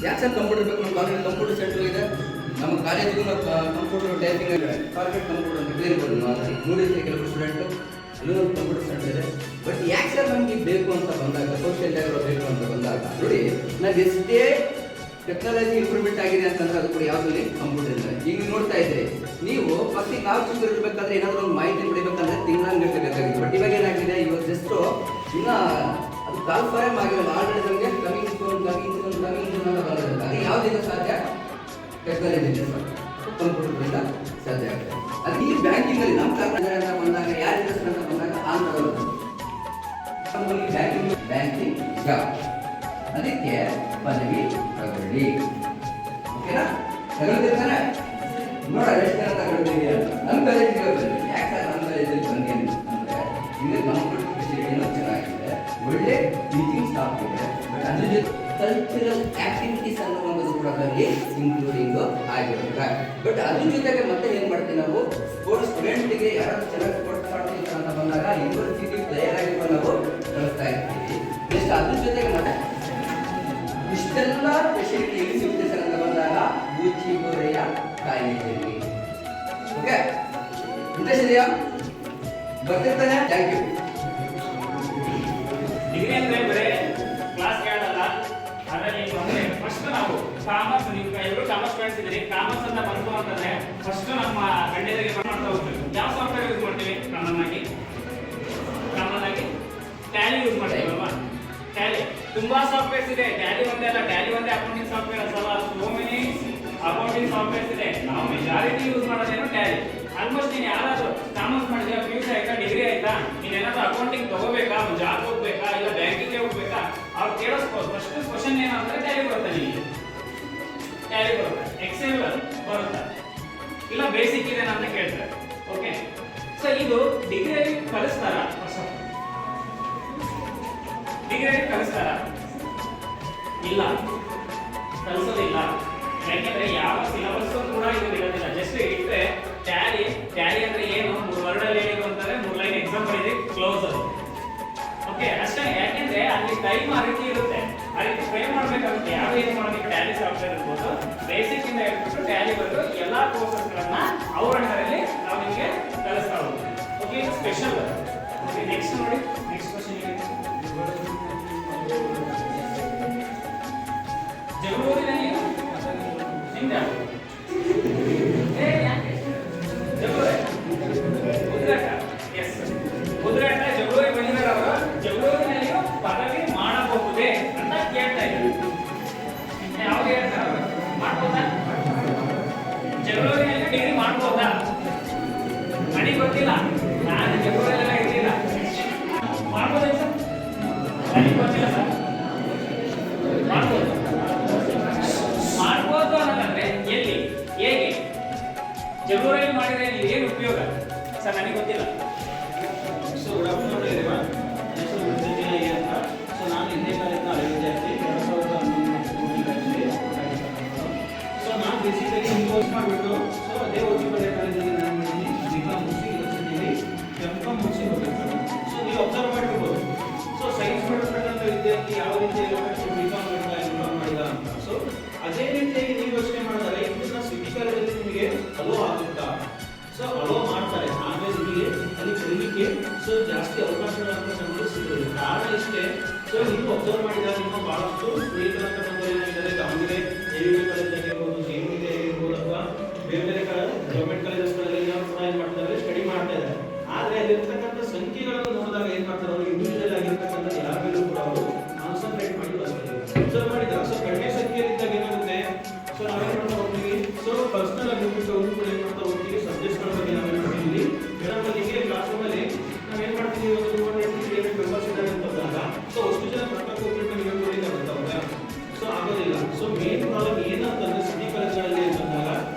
ಯಾಕೆ ಸರ್ ಕಂಪ್ಯೂಟರ್ ಬೇಕು? ನಮ್ಮ ಕಾಲೇಜಲ್ಲಿ ಕಂಪ್ಯೂಟರ್ ಸೆಂಟರ್ ಇದೆ, ಕಾಲೇಜಿಗೂ ಕಂಪ್ಯೂಟರ್ ಟೈಪಿಂಗ್ ಕಾರ್ಪೊರೇಟ್ ಕಂಪ್ಯೂಟರ್ ಅಂತ ಬೇರ್ಬೋದು ನೋಡಿದ್ರೆ ಕೆಲವು ಸ್ಟೂಡೆಂಟು ಅಲ್ಲೂ ಕಂಪ್ಯೂಟರ್ ಸ್ಟೂಡೆಂಟ್ ಇದೆ. ಬಟ್ ಯಾಕೆ ಸರ್ ನಮಗೆ ಬೇಕು ಅಂತ ಬಂದಾಗ ಕೌಶಲ್ಯ ಬೇಕು ಅಂತ ಬಂದಾಗ ನೋಡಿ, ನಾವು ಎಷ್ಟೇ ಟೆಕ್ನಾಲಜಿ ಇಂಪ್ರೂವ್ಮೆಂಟ್ ಆಗಿದೆ ಅಂತಂದ್ರೆ ಅದು ಕೂಡ ಯಾವುದಲ್ಲಿ ಕಂಪ್ಯೂಟರ್ ಇಲ್ಲ. ಈಗ ನೀವು ನೋಡ್ತಾ ಇದ್ರೆ ನೀವು ಫಸ್ಟಿಗೆ ನಾವು ಚಿಕ್ಕದಿರ್ಬೇಕಾದ್ರೆ ಏನಾದರೂ ಒಂದು ಮಾಹಿತಿ ಪಡಿಬೇಕಂದ್ರೆ ತಿಂಗಳಂಗಟ್ಟೆ ಬೇಕಾಗಿತ್ತು. ಬಟ್ ಇವಾಗ ಏನಾಗಿದೆ, ಇವಾಗ ಜಸ್ಟು ಇನ್ನ ಅದು ಕಾಲ್ಫಾರಮ್ ಆಗಿರೋದು ಆಲ್ರೆಡಿ ನಮಗೆ ಕಮಿಂಗ್ ಅಂತ ಬಂದಿರುತ್ತೆ. ಅದು ಯಾವುದರಿಂದ ಸಾಧ್ಯ? ಟೆಕ್ನಾಲಜಿ ಕಂಪ್ಯೂಟರ್ಗಳಿಂದ ಸಾಧ್ಯ ಆಗುತ್ತೆ. ಅದು ಈ ಬ್ಯಾಂಕಿಂಗಲ್ಲಿ ನಮ್ಮ ಕರ್ನಾಟಕ ಅಂತ ಬಂದಾಗ ಯಾರು ಇಂಟ್ರೆಸ್ಟ್ ಅಂತ ಬಂದಾಗ ಆಂಧ್ರದವರು ಬ್ಯಾಂಕಿಂಗ್ ಜಾಬ್, ಅದಕ್ಕೆ ಪದವಿ ತಗೊಳ್ಳಿ. ಓಕೆನಾ? ತಗೊಳ್ತಿರ್ತಾನೆ ನೋಡ ಎಷ್ಟು ಜನ ತಗೊಳ್ತೀವಿ ಅಂತ. ನಮ್ಮ ಕಾಲೇಜಿಗೆ ಬನ್ನಿ. ಯಾಕೆ ಸರ್ ನಮ್ಮ ಕಾಲೇಜಲ್ಲಿ ಬನ್ನಿ ಅಂತಂದ್ರೆ ಇಲ್ಲಿ ಕಂಪ್ಯೂಟರ್ ಫೆಸಿಲಿಟಿನೂ ಚೆನ್ನಾಗಿದೆ, ಒಳ್ಳೆ ಟೀಚಿಂಗ್ ಸ್ಟಾಫ್ ಇದೆ. ಬಟ್ ಅದ್ರ ಜೊತೆ ಕಲ್ಚರಲ್ ಆಕ್ಟಿವಿಟೀಸ್ ಅನ್ನುವಂಥದ್ದು ಕೂಡ ಅದರಲ್ಲಿ ಇನ್ಕ್ಲೂಡಿಂಗ್ ಆಗಿರುತ್ತೆ. ಬಟ್ ಅದ್ರ ಜೊತೆಗೆ ಮತ್ತೆ ಏನು ಮಾಡ್ತೀವಿ ನಾವು, ಸ್ಪೋರ್ಟ್ಸ್ ಸ್ಟೂಡೆಂಟ್ಗೆ ಯಾರಾದ್ರೂ ಚೆನ್ನಾಗಿ ಸ್ಪೋರ್ಟ್ಸ್ ಆಡ್ತಿದ್ರು ಅಂತ ಬಂದಾಗ ಯೂನಿವರ್ಸಿಟಿ ಪ್ಲೇಯರ್ ಆಗಿ ನಾವು ಕಳಿಸ್ತಾ ಇರ್ತೀವಿ. ನೆಕ್ಸ್ಟ್ ಅದ್ರ ಜೊತೆಗೆ ಮತ್ತೆ ಇಷ್ಟೆಲ್ಲ ಫೆಸಿಲಿಟಿ ಎಲ್ಲಿ ಸಿಗುತ್ತೆ ಸರ್ ಅಂತ ಬಂದಾಗ ಬೂಚಿಗೋರೆಯ ಕಾಲೇಜಲ್ಲಿ. ಓಕೆ, ಇಂಟ್ರೆಸ್ಟ್ ಇದೆಯಾ? ಬರ್ತಿರ್ತಾನೆ. Thank you. ಡಿಗ್ರಿ ಅಂದ್ರೆ ಬರೇ ಕ್ಲಾಸ್ ಕೇಳಲ್ಲ, ಅದರಲ್ಲಿ ಅಂದ್ರೆ ಫಸ್ಟ್ ನಾವು ಕಾಮರ್ಸ್, ನೀವು ಎಲ್ಲರೂ ಕಾಮರ್ಸ್ ಸ್ಟೂಡೆಂಟ್ಸ್ ಇದ್ದೀರಿ, ಕಾಮರ್ಸ್ ಅಂತ ಬಂತು ಅಂತಂದ್ರೆ ಫಸ್ಟ್ ನಮ್ಮ ಗಂಡರಿಗೆ ಮಾಡ್ತಾ ಹೋಗ್ತೀವಿ. ಯಾವ ಸಾಫ್ಟ್ವೇರ್ ಯೂಸ್ ಮಾಡ್ತೀವಿ? ಕಾಮನ್ ಆಗಿ ಟ್ಯಾಲಿ ಯೂಸ್ ಮಾಡ್ತೀವಿ ಅಲ್ವಾ? ಟ್ಯಾಲಿ ತುಂಬಾ ಸಾಫ್ಟ್ವೇರ್ಸ್ ಇದೆ. ಟ್ಯಾಲಿ ಒಂದೇ ಅಲ್ಲ, ಟ್ಯಾಲಿ ಒಂದೇ ಅಕೌಂಟಿಂಗ್ ಸಾಫ್ಟ್ವೇರ್ ಅಲ್ಲ, ಸೋ ಮೆನಿ ಅಕೌಂಟಿಂಗ್ ಸಾಫ್ಟ್ವೇರ್ಸ್ ಇದೆ. ನಾವು ಮೆಜಾರಿಟಿ ಯೂಸ್ ಮಾಡೋದೇನು ಟ್ಯಾಲಿ. ಆಲ್ಮೋಸ್ಟ್ ನೀನು ಯಾರಾದ್ರೂ ಕಾಮರ್ಸ್ ಮಾಡಿದ್ಯಾ, PUC ಆಯ್ತಾ, ಡಿಗ್ರಿ ಆಯ್ತಾ, ನೀನೇನಾದ್ರೂ ಅಕೌಂಟಿಂಗ್ ತಗೋಬೇಕಾ, ಜಾಬ್ ಹೋಗ್ಬೇಕಾ, ಇಲ್ಲ ಬ್ಯಾಂಕಿಗೆ ಹೋಗ್ಬೇಕಾ, ಅವ್ರು ಕೇಳೋ ಫಸ್ಟ್ ಕ್ವಶನ್ ಏನಂದ್ರೆ ಟ್ಯಾಲಿ ಬರುತ್ತೆ ನಿಮಗೆ, ಟ್ಯಾಲಿ ಬರುತ್ತೆ, ಎಕ್ಸೆಲ್ ಬರುತ್ತೆ, ಇಲ್ಲ ಬೇಸಿಕ್ ಇದೆ ಅಂತ ಕೇಳ್ತಾರೆ. ಓಕೆ, ಸೊ ಇದು ಡಿಗ್ರಿಯಲ್ಲಿ ಕಲಿಸ್ತಾರ? ಡಿಗ್ರಿಯಲ್ಲಿ ಕಲಿಸ್ತಾರ? ಇಲ್ಲ, ಕಲಿಸೋದಿಲ್ಲ. ಯಾಕೆಂದ್ರೆ ಯಾವ ಸಿಲೆಬಸ್ ಕೂಡ ಇದು ಇರೋದಿಲ್ಲ. ಜಸ್ಟ್ ಇಟ್ಟರೆ ಟ್ಯಾಲಿ ಅಂದ್ರೆ ಏನು, 3 ವರ್ಡ್ ಅಲ್ಲಿ ಏನು ಅಂತಾರೆ, 3 ಲೈನ್ ಎಕ್ಸಾಮ್ ಬರೀರಿ, ಕ್ಲೋಸ್ ಅದು. ಓಕೆ, ಅಷ್ಟೇ. ಯಾಕೆಂದ್ರೆ ಅಲ್ಲಿ ಟೈಮ್ ಆ ರೀತಿ ಇರುತ್ತೆ, ಆ ರೀತಿ ಟ್ರೈ ಮಾಡ್ಬೇಕಾಗುತ್ತೆ. ಯಾವ ಏನು ಮಾಡೋದಕ್ಕೆ ಟ್ಯಾಲಿ ಸಾಫ್ಟ್ವೇರ್ ಇರ್ಬೋದು, ಬೇಸಿಕ್ ಇಂದ ಹೇಳ್ಬಿಟ್ಟು ಟ್ಯಾಲಿ ಬಂದು ಎಲ್ಲಾ ಕೋರ್ಸಸ್ಗಳನ್ನ ಅವ್ರ ಅಂಡರಲ್ಲಿ ನಾವು ನಿಮಗೆ ಕಲಿಸ್ತಾ ಹೋಗ್ತೀವಿ. ಓಕೆ, ಇದು ಸ್ಪೆಷಲ್. ಓಕೆ, ನೆಕ್ಸ್ಟ್ ನೋಡಿ, ನೆಕ್ಸ್ಟ್ ಕ್ವಶನ್ ಇದೆ. ಜಗಳೂರಿನಲ್ಲಿ ನಿಮ್ದು ಮುದ್ರಾಟ ಜಗಳೂರಿಗೆ ಬಂದಿದ್ದಾರೆ. ಅವರು ಜಗಳೂರಿನಲ್ಲಿ ಪದವಿ ಮಾಡಬಹುದೇ ಅಂತ ಕೇಳ್ತಾ ಇದ್ದಾರೆ. ಯಾವ್ದು ಹೇಳ್ತಾರೆ? ಮಾಡ್ಬೋದಾ? ಜಗಳೂರಿನಲ್ಲಿ ಡಿಗ್ರಿ ಮಾಡ್ಬೋದಾ? ನನಗೆ ಗೊತ್ತಿಲ್ಲ, ನಾನು ಜಗಳೂರಲ್ಲೆಲ್ಲ ಇರಲಿಲ್ಲ. ಮಾಡ್ಬೋದೇ ಸರ್? ನನಗೆ ಗೊತ್ತಿಲ್ಲ ಸರ್. ಮಾಡ್ಬೋದು ಅನ್ನೋದಂದ್ರೆ ಎಲ್ಲಿ, ಹೇಗೆ, ಜಗಳೂರಲ್ಲಿ ಮಾಡಿದ್ರೆ ಏನು ಉಪಯೋಗ ಸರ್? ನನಗೆ ಗೊತ್ತಿಲ್ಲ. So good afternoon everyone. ನನ್ನ ಹೆಸರು ಮೃತ್ಯುಂಜಯ ಅಂತ. ಸೊ ನಾನು ಹಿಂದೆ ಕಾಲೇಜಿನ ಹಳೆ ವಿದ್ಯಾರ್ಥಿ, 2011 ಸೊ ನಾನು ಬೇಸಿಕಲಿ ಕೋರ್ಸ್ ಮಾಡಿಬಿಟ್ಟು ಸೊ ಅದೇ ಓದಿಕೊಳ್ಳೆ ಕಾಲೇಜಲ್ಲಿ ನಾನು B.Com ಮುಗಿಸಿ ಯೂನಿವರ್ಸಿಟಿಯಲ್ಲಿ M.Com ಮುಗಿಸಿ ಹೋಗಿರ್ತಾರೆ. ಸೊ ನೀವು ಅಬ್ಸರ್ವ್ ಮಾಡಿರ್ಬೋದು, ಸೊ ಸೈನ್ಸ್ ಮಾಡಿರ್ತಕ್ಕಂಥ ವಿದ್ಯಾರ್ಥಿ ಯಾವ ರೀತಿ B.Com ಮಾಡಿಲ್ಲ, M.Com ಮಾಡಿಲ್ಲ ಅಂತ. ಸೊ ಅದೇ ರೀತಿಯಾಗಿ ನೀವು ಯೋಚನೆ ಮಾಡಿದರೆ ಇದನ್ನ ಸಿಟಿ ಕಾಲೇಜಲ್ಲಿ ನಿಮಗೆ ಅಲೋ ಆಗುತ್ತಾ? ಸೊ ಅಲೋ ಮಾಡ್ತಾರೆ, ಆದರೆ ನಿಮಗೆ ಅಲ್ಲಿ ಕಲಿಲಿಕ್ಕೆ ಸೊ ಜಾಸ್ತಿ ಅವಕಾಶಗಳಂತ ನಮಗೆ ಸಿಗೋದು. ಕಾರಣ ಇಷ್ಟೇ. ಸೊ ನೀವು ಅಬ್ಸರ್ವ್ ಮಾಡಿದಾಗ ನಿಮ್ಮ ಬಹಳಷ್ಟು ಸ್ನೇಹಿತರಂತಕ್ಕಂಥವ್ರು ಏನಾಗಿದ್ದಾರೆ, ದಾವಣಗೆರೆ AUB ಕಾಲೇಜ್ ಆಗಿರ್ಬೋದು, JUD ಆಗಿರ್ಬೋದು, ಅಥವಾ ಬೇರೆ ಬೇರೆ ಗೌರ್ಮೆಂಟ್ ಕಾಲೇಜಸ್ಗಳಲ್ಲಿ ಕೂಡ ಏನು ಮಾಡ್ತಾರೆ, ಸ್ಟಡಿ ಮಾಡ್ತಾ ಇದ್ದಾರೆ. ಆದರೆ ಅಲ್ಲಿರ್ತಕ್ಕಂಥ ಸಂಖ್ಯೆಗಳನ್ನು ನೋಡಿದಾಗ ಏನು ಮಾಡ್ತಾರೆ, ಅವರು ಇಂಡಿವಿಜುವಲ್ ಆಗಿರ್ತಕ್ಕಂಥ ಯಾರ ಮೇಲೂ ಕೂಡ ಅವರು ಕಾನ್ಸಂಟ್ರೇಟ್ ಮಾಡಿ ಅಬ್ಸರ್ವ್ ಮಾಡಿದಾಗ ಸೊ ಕಡಿಮೆ ಸಂಖ್ಯೆಯಲ್ಲಿದ್ದಾಗ ಏನಾಗುತ್ತೆ, ಸೊ ನಾವೇನು ಮಾಡ್ತಾ ಹೋಗ್ತೀವಿ, ಸೊ ಪರ್ಸನಲ್ ಆಗಿ ಹೋಗ್ಬಿಟ್ಟು ಅವರು ಕೂಡ ಏನು ಮಾಡ್ತಾ ಹೋಗ್ತೀವಿ, ಸಬ್ಜೆಕ್ಟ್ಸ್ಗಳ ಬಗ್ಗೆ ನಾವೇನು ಮಾಡ್ತೀವಿ, ಮೇಡಮ್ಗಳಿಗೆ ಕ್ಲಾಸ್ ರೂಮಲ್ಲಿ ನಾವೇನು ಮಾಡ್ತೀವಿ, ಒಂದು 200 ಮೆಂಬರ್ಸ್ ಇದ್ದಾರೆ ಅಂತಂದಾಗ ಸೊ ಅಷ್ಟು ಜನ ಕರ್ಕೊಂಡು ಹೋಗ್ಬಿಟ್ಟು ನೀವು ಹೇಳ್ಕೊಡಿಲ್ಲ ಬಂದವಾಗ ಸೊ ಆಗೋದಿಲ್ಲ. ಸೊ ಮೇನ್ ಪ್ರಾಬ್ಲಮ್ ಏನಂತಂದ್ರೆ ಸಿಟಿ ಕಾಲೇಜ್ಗಳಲ್ಲಿ ಅಂತಂದಾಗ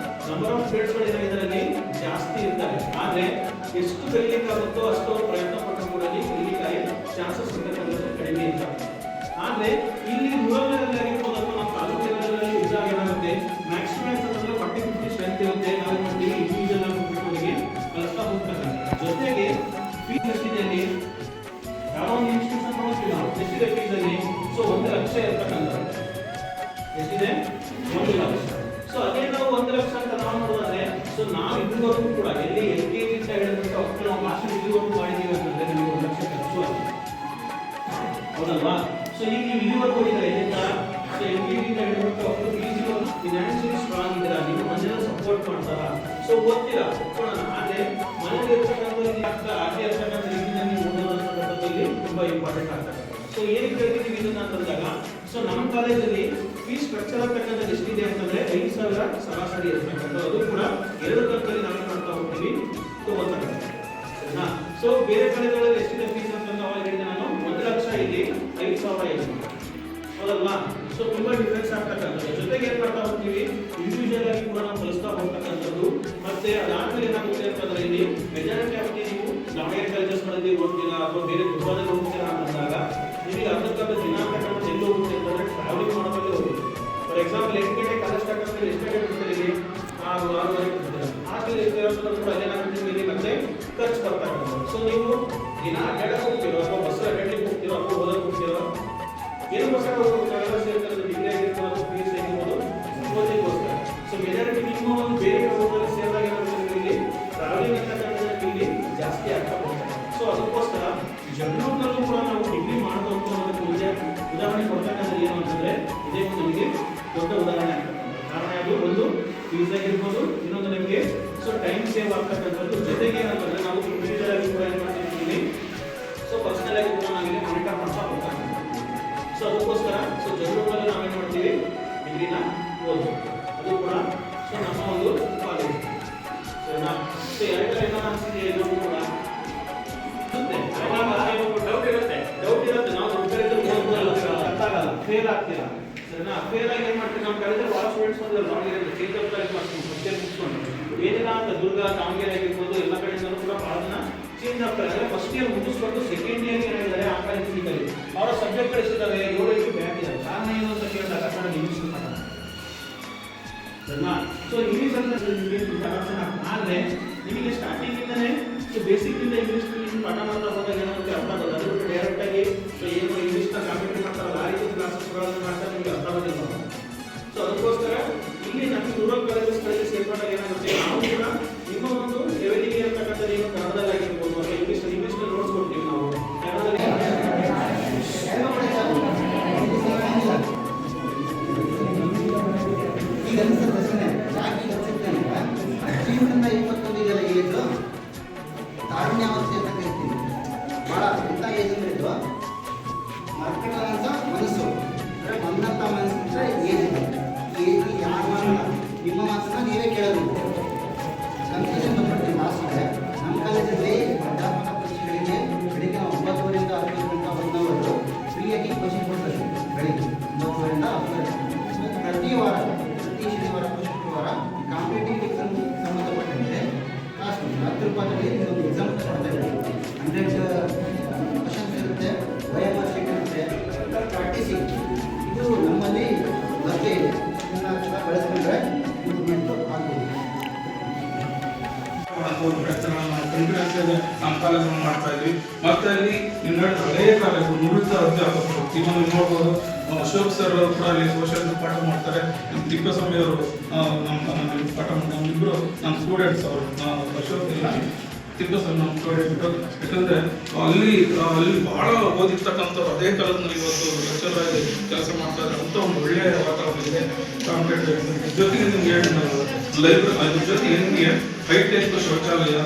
ನಂಬರ್ ಆಫ್ ಸ್ಟೂಡೆಂಟ್ಸ್ಗಳು ಏನಾಗಿದ್ದಾರೆ ಜಾಸ್ತಿ ಇರ್ತಾರೆ, ಆದರೆ ಎಷ್ಟು ಕಲಿಲಿಕ್ಕಾಗುತ್ತೋ ಅಷ್ಟು ಅವರು ಪ್ರಯತ್ನ ಪಟ್ಟು ಕೂಡ ಕಲಿಲಿಕ್ಕಾಗಿ ಚಾನ್ಸಸ್ ಇರ್ತಕ್ಕಂಥದ್ದು ಕಡಿಮೆ ಇರ್ತಾರೆ. ಆದರೆ ಇಲ್ಲಿ ರೂರಲ್ ಲೆವೆಲ್ ಆಗಿರ್ಬೋದು ಅಥವಾ ನಾವು ತಾಲೂಕು ಲೆವೆಲಲ್ಲಿ ಇದ್ದಾಗ ಏನಾಗುತ್ತೆ, ಮ್ಯಾಕ್ಸಿಮಮ್ ಅಂತಂದ್ರೆ 40-50 ಸ್ಟ್ರೆಂತ್ ಇರುತ್ತೆ. ನಾವು ಮಾಡ್ತೀವಿ ಇಂಡಿವಿಜುವಲ್ ಆಗಿ ಕಲಿಸ್ತಾ ಹೋಗ್ತಾರೆ. ಜೊತೆಗೆ ಫೀಸ್ ಎಷ್ಟಿದೆ ಅಲ್ಲಿ, ಯಾವ ಒಂದು ಇನ್ಸ್ಟಿಟ್ಯೂಷನ್ ನೋಡ್ತೀವಿ ನಾವು, ಎಷ್ಟಿದೆ ಫೀಸಲ್ಲಿ, ಸೊ 1 ಲಕ್ಷ ಇರ್ತಕ್ಕಂಥದ್ದು ಎಷ್ಟಿದೆ, 1 ಲಕ್ಷ. ಸೊ ಅದೇ ನಾವು 1 ಲಕ್ಷ ಅಂತ ನಾವು ನಾವು ಇದುವರೆಗೂ ಕೂಡ ಎಲ್ಲಿ LKG ಅಂತ ಹೇಳಿದ್ರೆ ಅಷ್ಟು ನಾವು ಮಾಸ್ಟರ್ ಇದುವರೆಗೂ ಮಾಡಿದ್ದೀವಿ ಅಂತಂದ್ರೆ ನಿಮಗೆ 1 ಲಕ್ಷ ಖರ್ಚು ಆಗುತ್ತೆ, ಹೌದಲ್ವಾ? ಸೊ ಈಗ ನೀವು ಇದುವರೆಗೂ ಹೋಗಿದ್ರೆ ಎಲ್ಲಿಂದ LKG ಅಂತ ಹೇಳಿದ್ರೆ ಅಷ್ಟು PG ಫಿನಾನ್ಷಿಯಲಿ ಸ್ಟ್ರಾಂಗ್ ಇದ್ದೀರಾ, ನೀವು ಮನೆಯಲ್ಲಿ ಸಪೋರ್ಟ್ ಮಾಡ್ತಾರಾ, ಸೊ ಓದ್ತೀರಾ ಒಪ್ಕೊಳ್ಳೋಣ. ಆದರೆ ಮನೆಯಲ್ಲಿ ಇರ್ತಕ್ಕಂಥ ಆಚೆ ಇರ್ತಕ್ಕಂಥ ರೀತಿಯಿಂದ ನೀವು ಓದೋದಂತಕ್ಕಂಥದ್ದು ತುಂಬಾ ಇಂಪಾರ್ಟೆಂಟ್ ಆಗ್ತದೆ. ಸೊ ಏನಕ್ಕೆ ಹೇಳ್ತೀವಿ ಇದನ್ನ ಅಂತಂದಾಗ, ಸೊ ನಮ್ಮ ಕಾಲೇಜಲ್ಲಿ ಫೀಸ್ ಸ್ಟ್ರಕ್ಚರ್ ಆಗ್ತಕ್ಕಂಥದ್ದು ಎಷ್ಟಿದೆ ಅಂತಂದ್ರೆ 5,000 ಸರಾಸರಿ ಇರ್ತಕ್ಕಂಥದ್ದು, ಅದು ಕೂಡ 2 ಕಂತಲ್ಲಿ ನಾವೇ ಮಾಡ್ತಾ ಹೋಗ್ತೀವಿ ತಗೋತಕ್ಕಂಥ. ಸೊ ಬೇರೆ ಕಾಲೇಜುಗಳಲ್ಲಿ ಎಷ್ಟಿದೆ ಫೀಸ್ ಅಂತಂದ್ರೆ ಅವಾಗ ಹೇಳಿದೆ ನಾನು 1 ಲಕ್ಷ ಇಲ್ಲಿ 5,000 ಹೌದಲ್ವಾ? ಸೊ ತುಂಬಾ ಡಿಫ್ರೆನ್ಸ್ ಆಗ್ತಕ್ಕಂಥದ್ದು. ಜೊತೆಗೆ ಏನ್ ಮಾಡ್ತಾ ಹೋಗ್ತೀವಿ, ಇಂಡಿವಿಜುವಲ್ ಆಗಿ ಕೂಡ ನಾವು ಕಲಿಸ್ತಾ ಹೋಗ್ತಕ್ಕಂಥದ್ದು. ಮತ್ತೆ ಅದಾದ್ಮೇಲೆ ಏನಾಗುತ್ತೆ ಅಂತಂದ್ರೆ ಇಲ್ಲಿ ಮೆಜಾರಿಟಿ ಆಗಿ ನೀವು ಲಾಯರ್ ಕಾಲೇಜಸ್ಗಳಲ್ಲಿ ಓದ್ತೀರಾ ಅಥವಾ ಬೇರೆ ಗುರುಗಳಲ್ಲಿ ಹೋಗ್ತೀರಾ ಅಂತಂದಾಗ ನಿಮಗೆ ಅರ್ಧಕ್ಕರ್ಧ ದಿನ ಅಂತಕ್ಕಂಥ ಎಲ್ಲೋ ಹೋಗುತ್ತೆ ಅಂತಂದ್ರೆ ಟ್ರಾವೆಲಿಂಗ್ ಮಾಡೋದ್ರಲ್ಲಿ ಹೋಗುತ್ತೆ. ಫಾರ್ ಎಕ್ಸಾಂಪಲ್ 8 ಗಂಟೆ ಕಾಲೇಜ್ ಸ್ಟಾರ್ಟ್ ಆಗ್ತದೆ, ಎಷ್ಟು ಗಂಟೆ ಬಿಡ್ತಾರೆ ಇಲ್ಲಿ 6-6:30 ಬಿಡ್ತೀರಾ. ಆಮೇಲೆ ಇರೋದ್ರೂ ಕೂಡ ಏನಾಗುತ್ತೆ ಇಲ್ಲಿ ಮತ್ತೆ ಖರ್ಚು ಬರ್ತಕ್ಕಂಥದ್ದು. ಸೊ ನೀವು ದಿನ ಅಡ್ಡಾಡಕ್ಕೆ ಹೋಗ್ತೀರೋ ಅಥವಾ ಬಸ್ ಅಡ್ಡಾಡ್ಲಿಕ್ಕೆ ಹೋಗ್ತೀರೋ ಅಥವಾ ಓದಕ್ಕೆ ಹೋಗ್ತೀರೋ, ಏನಕ್ಕೋಸ್ಕರ ಹೋಗೋಕ್ಕಾಗಲ್ಲ, ಸೇರ್ತಾರೆ ಡಿಗ್ರಿ ಆಗಿರ್ಬೋದು, PhD ಆಗಿರ್ಬೋದು, ಓದಲಿಕ್ಕೋಸ್ಕರ. ಸೊ ಮೆಜಾರಿಟಿ ನಿಮ್ಮ ಒಂದು ಬೇರೆ ಹೋಗೋದ್ರಲ್ಲಿ ಸೇರಿದಾಗ ಏನಾಗುತ್ತೆ ಇಲ್ಲಿ ಟ್ರಾವೆಲಿಂಗ್ ಅಂತಕ್ಕಂಥದ್ದು ಇಲ್ಲಿ ಜಾಸ್ತಿ ಆಗ್ತಾ ಹೋಗ್ತದೆ. ಸೊ ಅದಕ್ಕೋಸ್ಕರ ಜಗಳೂರಿನಲ್ಲೂ ಕೂಡ ನಾವು ಡಿಗ್ರಿ ಮಾಡಬೇಕು ಅನ್ನೋದಕ್ಕೆ ಉದಾಹರಣೆ ಕೊಡ್ತಕ್ಕಂಥದ್ದು ಏನು ಅಂತಂದ್ರೆ ಇದೇ ಒಂದು ನಮಗೆ ದೊಡ್ಡ ಉದಾಹರಣೆ ಆಗ್ತಕ್ಕಂಥ ಕಾರಣ ಅದು ಒಂದು ಫೀಸ್ ಆಗಿರ್ಬೋದು, ಇನ್ನೊಂದು ನಮಗೆ ಸೊ ಟೈಮ್ ಸೇವ್ ಆಗ್ತಕ್ಕಂಥದ್ದು. ಜೊತೆಗೆ ಏನಂತಂದ್ರೆ ನಾವು ಇಂಡಿವಿಜುವಲ್ ಆಗಿ ಕೂಡ ಏನು ಮಾಡ್ತಿದ್ದೀವಿ, ಸೊ ಪರ್ಸನಲ್ ಆಗಿ ಕೂಡ ನಾವಿಲ್ಲಿ ಮಾನಿಟರ್ ಮಾಡ್ತಾ ಹೋಗ್ತಕ್ಕಂಥದ್ದು. ಸೊ ಅದಕ್ಕೋಸ್ಕರ ಸೊ ಜಗಳೂರಿನಲ್ಲಿ ನಾವೇನು ಮಾಡ್ತೀವಿ, ಡಿಗ್ರಿನ ಓದಬೇಕು, ಅದು ಕೂಡ ಸೊ ನಮ್ಮ ಒಂದು ಕಾಲೇಜ್. ಸರಿನಾ? ಸೊ ಎರಡರಲ್ಲಿ ಏನಾದ್ರು ಅನ್ಸಿದೆ ಎಲ್ಲವೂ ಕೂಡ ಡೌಟ್ ಇರುತ್ತೆ. ನಾವು ಅರ್ಥ ಆಗಲ್ಲ, ಫೇಲ್ ಆಗ್ತೀರಾ. ಸರಿನಾ? ಫೇಲ್ ಆಗಿ ಏನ್ ಮಾಡ್ತೀವಿ, ನಮ್ಮ ಕಾಲೇಜಲ್ಲಿ ಭಾಳ ಸ್ಟೂಡೆಂಟ್ಸ್ ಬಂದಿದ್ದಾರೆ, ದಾವಣಗೆರೆ ಚೇಂಜ್ ಆಫ್ ಕಾಲೇಜ್ ಮಾಡ್ಕೊಂಡು ಫಸ್ಟ್ ಮುಗಿಸ್ಕೊಂಡು ಏನಿಲ್ಲ ಅಂತ ದುರ್ಗ ದಾವಣಗೆರೆ ಆಗಿರ್ಬೋದು ಎಲ್ಲ ಕಡೆಯಿಂದಲೂ ಕೂಡ ಭಾಳ ಜನ ಚೇಂಜ್ ಆಗ್ತಾರೆ. ಅಂದರೆ ಫಸ್ಟ್ ಇಯರ್ ಮುಗಿಸ್ಕೊಂಡು ಸೆಕೆಂಡ್ ಇಯರ್ ಏನಾಗಿದ್ದಾರೆ ಆ ಕಾಲೇಜಿಗೆ ಅವರ ಸಬ್ಜೆಕ್ಟ್ಗಳು ಎಷ್ಟಿದ್ದಾವೆ, 7 ಬ್ಯಾಕ್ ಇದ್ದಾರೆ. ಕಾರಣ ಏನು ಅಂತ ಕೇಳಿದಾಗ ಸರ್ ಇಂಗ್ಲೀಷ್ ಪಾಠ. ಸರಿನಾ? ಸೊ ಇಂಗ್ಲೀಷ್ ಅಂತ ಆದರೆ ನಿಮಗೆ ಸ್ಟಾರ್ಟಿಂಗ್ ಇಂದನೇ ಸೊ ಬೇಸಿಕ್ ಇಂದ ಇಂಗ್ಲೀಷ್ ಪಾಠ ಮಾಡ್ತಾ ಹೋದಾಗ ಏನಾಗುತ್ತೆ ಅರ್ಥ ಆಗೋದು. ಅದು ಬಿಟ್ಟು ಡೈರೆಕ್ಟ್ ಆಗಿ ಸೊ ಏನು ಇಂಗ್ಲೀಷ್ನ ಕಾಂಪಿಟೇಟ್ ಮಾಡ್ತಾರಲ್ಲ ಆ ರೀತಿ ಕ್ಲಾಸಸ್ಗಳನ್ನು ಮಾಡ್ತಾರೆ, ನಿಮಗೆ ಅರ್ಥ ಆಗೋದಿಲ್ಲ. ಸೊ ಅದಕ್ಕೋಸ್ಕರ ಇಲ್ಲಿ ನಮ್ಮ ರೂರಲ್ ಕಾಲೇಜಸ್ಗಳಲ್ಲಿ ಸೇರ್ಕೊಂಡಾಗ ಏನಾಗುತ್ತೆ, ನಾವು ಕೂಡ ನಿಮ್ಮ ಒಂದು ಲೆವೆಲಿಗೆ ಇರತಕ್ಕಂಥದ್ದು ಏನು ಕನ್ನಡದಲ್ಲಿ ಆಗಿರ್ಬೋದು ಅಥವಾ ಇಂಗ್ಲೀಷ್ನಲ್ಲಿ ನೋಟ್ಸ್ ಕೊಡ್ತೀವಿ ನಾವು ಕನ್ನಡದಲ್ಲಿ. ಈಗ ಅನಿಸುತ್ತೆ ಸುಮ್ಮನೆ ಯಾಕೆ ಈಗ ಅನಿಸುತ್ತೆ ಅಂದರೆ 18-21 ಇದೆಲ್ಲ ಏಜು ತಾರುಣ್ಯಾವಸ್ಥೆ ಅಂತ ಕರಿತೀವಿ. ಭಾಳ ಎಂಥ ಏಜ್ ಅಂದರೆ ಇದು ಮರ್ಕಟಂತ ಮನಸ್ಸು ಅಂದರೆ ಮನ್ನಂಥ ಮನಸ್ಸು ಅಂದರೆ ಏಜ್ ಇದೆ. ಏಜ್ ಯಾವ ನಿಮ್ಮ ಮಾತನ್ನ ನೀವೇ ಕೇಳೋದು. ಕನ್ಫ್ಯೂಷನ್ ಬಂದ್ಬಿಡ್ತೀವಿ ಮಾಸ್ಟ್ರೆ. ನಮ್ಮ ಕಾಲೇಜಲ್ಲಿ ಅಧ್ಯಾಪಕ ಪರೀಕ್ಷೆಗಳಿಗೆ ಬೆಳಿಗ್ಗೆ 9:30ರಿಂದ 10 ಗಂಟೆ 1 ಅವರು ಫ್ರೀಯಾಗಿ ಕೋಚಿಂಗ್ ಕೊಡ್ತಾರೆ. ಬೆಳಿಗ್ಗೆ 9:30ರಿಂದ 10 ಪ್ರತಿ ವಾರ, ಪ್ರತಿ ಶನಿವಾರ ಶುಕ್ರವಾರ ಕಾಂಪಿಟೇಟಿವ್ ಎಕ್ಸಾಮ್ಗೆ ಸಂಬಂಧಪಟ್ಟಂತೆ ಕ್ಲಾಸ್ 10 ರೂಪಾಯಿಗಳಲ್ಲಿ ಒಂದು ಎಕ್ಸಾಮ್ ಕೊಡ್ತಾ ಇದ್ದೀವಿ. 100 ಕ್ವಶನ್ಸ್ ಇರುತ್ತೆ, ವೈಎಂಆರ್ ಶೀಟ್ ಇರುತ್ತೆ, ಪ್ರಾಕ್ಟೀಸಿಂಗ್. ಇದು ನಮ್ಮಲ್ಲಿ ಮತ್ತೆ ಇದನ್ನ ಚೆನ್ನಾಗಿ ಬೆಳೆಸ್ಕೊಂಡ್ರೆ ಇಂಪ್ರೂವ್ಮೆಂಟು ಆಗ್ಬೋದು. ನಮ್ಮ ಕಾಲೇಜಲ್ಲಿ ಮಾಡ್ತಾ ಇದ್ವಿ. ಮತ್ತೆ ಅಲ್ಲಿ ಹಳೆಯ ಕಾಲೇಜು ನುರಿತ ಅಧ್ಯಾಪಕರು ಇವಾಗ ನೋಡ್ಬೋದು. ಅಶೋಕ್ ಸರ್ ಕೂಡ ಅಲ್ಲಿ ಸೋಷಿಯಲ್ ಪಾಠ ಮಾಡ್ತಾರೆ. ತಿಪ್ಪೇಸ್ವಾಮಿ ಅವರು ನಮ್ಮ ಪಾಠ ಮಾಡ್ತಾರೆ. ಇಬ್ಬರು ನಮ್ಮ ಸ್ಟೂಡೆಂಟ್ಸ್ ಅವರು. ಅಶೋಕ್ ತಿಪ್ಪೇಸ್ವಾಮಿ ನಮ್ಮ ಸ್ಟೂಡೆಂಟ್. ಯಾಕಂದರೆ ಅಲ್ಲಿ ಭಾಳ ಓದಿರ್ತಕ್ಕಂಥವ್ರು ಅದೇ ಕಾಲೇಜಿನಲ್ಲಿ ಇವತ್ತು ಲೆಕ್ಚರ್ ಆಗಿ ಕೆಲಸ ಮಾಡ್ತಾರೆ ಅಂತ ಒಂದು ಒಳ್ಳೆಯ ವಾತಾವರಣ ಇದೆ. ಕಾಂಪಿಟೇಟಿವ್ ಜೊತೆಗೆ ನಿಮ್ಗೆ ಲೈಬ್ರರಿ, ಅದ್ರ ಜೊತೆಗೆ ನಿಮಗೆ ಹೈಟೆಕ್ ಶೌಚಾಲಯ,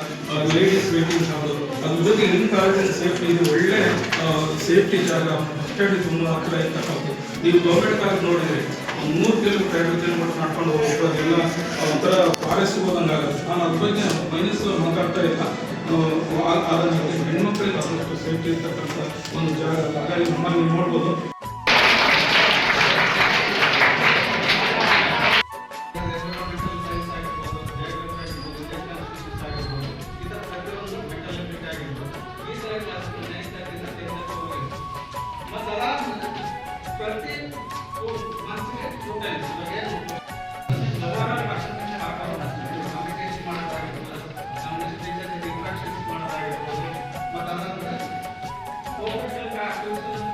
ಲೇಡೀಸ್ ವೇಟಿಂಗ್ ಹಾಲು, ಅದ್ರ ಜೊತೆಗೆ ನಿಮ್ಮ ಕಾಲೇಜಿನ ಸೇಫ್ಟಿ ಇದೆ. ಒಳ್ಳೆ ಸೇಫ್ಟಿ ಜಾಗ, ಸ್ಟಡಿ ತುಂಬ ಹತ್ತಿರ ಇರ್ತಕ್ಕಂಥದ್ದು. ನೀವು ಗೌರ್ಮೆಂಟ್ ಕಾಲೇಜ್ ನೋಡಿದ್ರಿ 3 ಕಿಲೋಮೀಟರ್ 2 ಕಿಲೋಮೀಟರ್ ಮಾಡ್ಕೊಂಡು ಹೋಗ್ಬೇಕು, ಅದೆಲ್ಲ ಒಂಥರ ಫಾರೆಸ್ಟ್ ಹೋದಂಗಾಗುತ್ತೆ. ನಾನು ಅದ್ರ ಬಗ್ಗೆ ಮೈನಸ್ ಮಾತಾಡ್ತಾ ಇಲ್ಲ. ಹೆಣ್ಮಕ್ಳಿಗೆ ಅದಷ್ಟು ಸೇಫ್ಟಿ ಇರ್ತಕ್ಕಂಥ ಒಂದು ಜಾಗ. ಹಾಗಾಗಿ ನಮ್ಮಲ್ಲಿ ನೀವು ನೋಡ್ಬೋದು.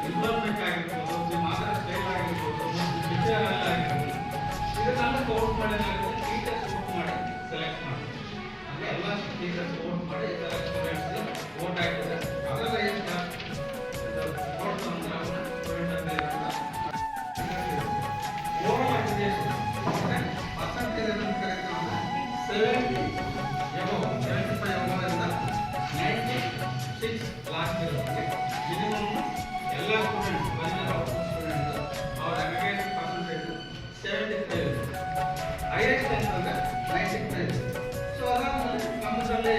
ಇನ್ವಾಲ್ವ್ಮೆಂಟ್ ಆಗಿರ್ಬೋದು. 96 ಲಾಸ್ಟ್ ಇರೋರಿಗೆ ಮಿನಿಮಮ್ ಎಲ್ಲ ಸ್ಟೂಡೆಂಟ್ ಬಂದಿರೋ ಸ್ಟೂಡೆಂಟ್ ಅವ್ರ ಅಗ್ರಿಗೇಟ್ ಪರ್ಸೆಂಟೇಜ್ 75 ಹೈಯೆಸ್ಟ್ ಅಂತಂದ್ರೆ 95. ಸೊ ಅದಾದ್ಮೇಲೆ ಕಂಪ್ಯೂಟರ್ಲಿ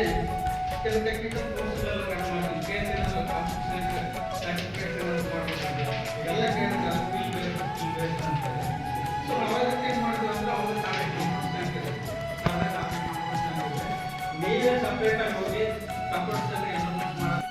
ಕೆಲವು ಟೆಕ್ನಿಕಲ್ ಕೋರ್ಸ್ಗಳೆಲ್ಲ ರನ್ ಮಾಡ್ತೀವಿ. ಕೇಸ್ ಏನಾದ್ರು ಕಾಂಪಿಟೇಷನ್ ಸರ್ಟಿಫಿಕೇಟ್ ಏನಾದ್ರು ಮಾಡ್ಬೇಕಂದ್ರೆ ಎಲ್ಲ ಕೇಳಿದ್ರೆ ಫೀಲ್ ಬೇಸ್ ಅಂತ ಇದೆ. ಸೊ ಅವಾಗ ಏನು ಮಾಡಿದ್ರು ಅಂದ್ರೆ ಅವ್ರ ಟಾರ್ಗೆಟ್ ನೀವೇ ಸಪ್ರೇಟ್ ಆಗಿ ಹೋಗಿ ಕಂಪ್ಯೂಟರ್ ಇಂಪ್ಲಿಮೆಂಟ್ ಮಾಡೋದು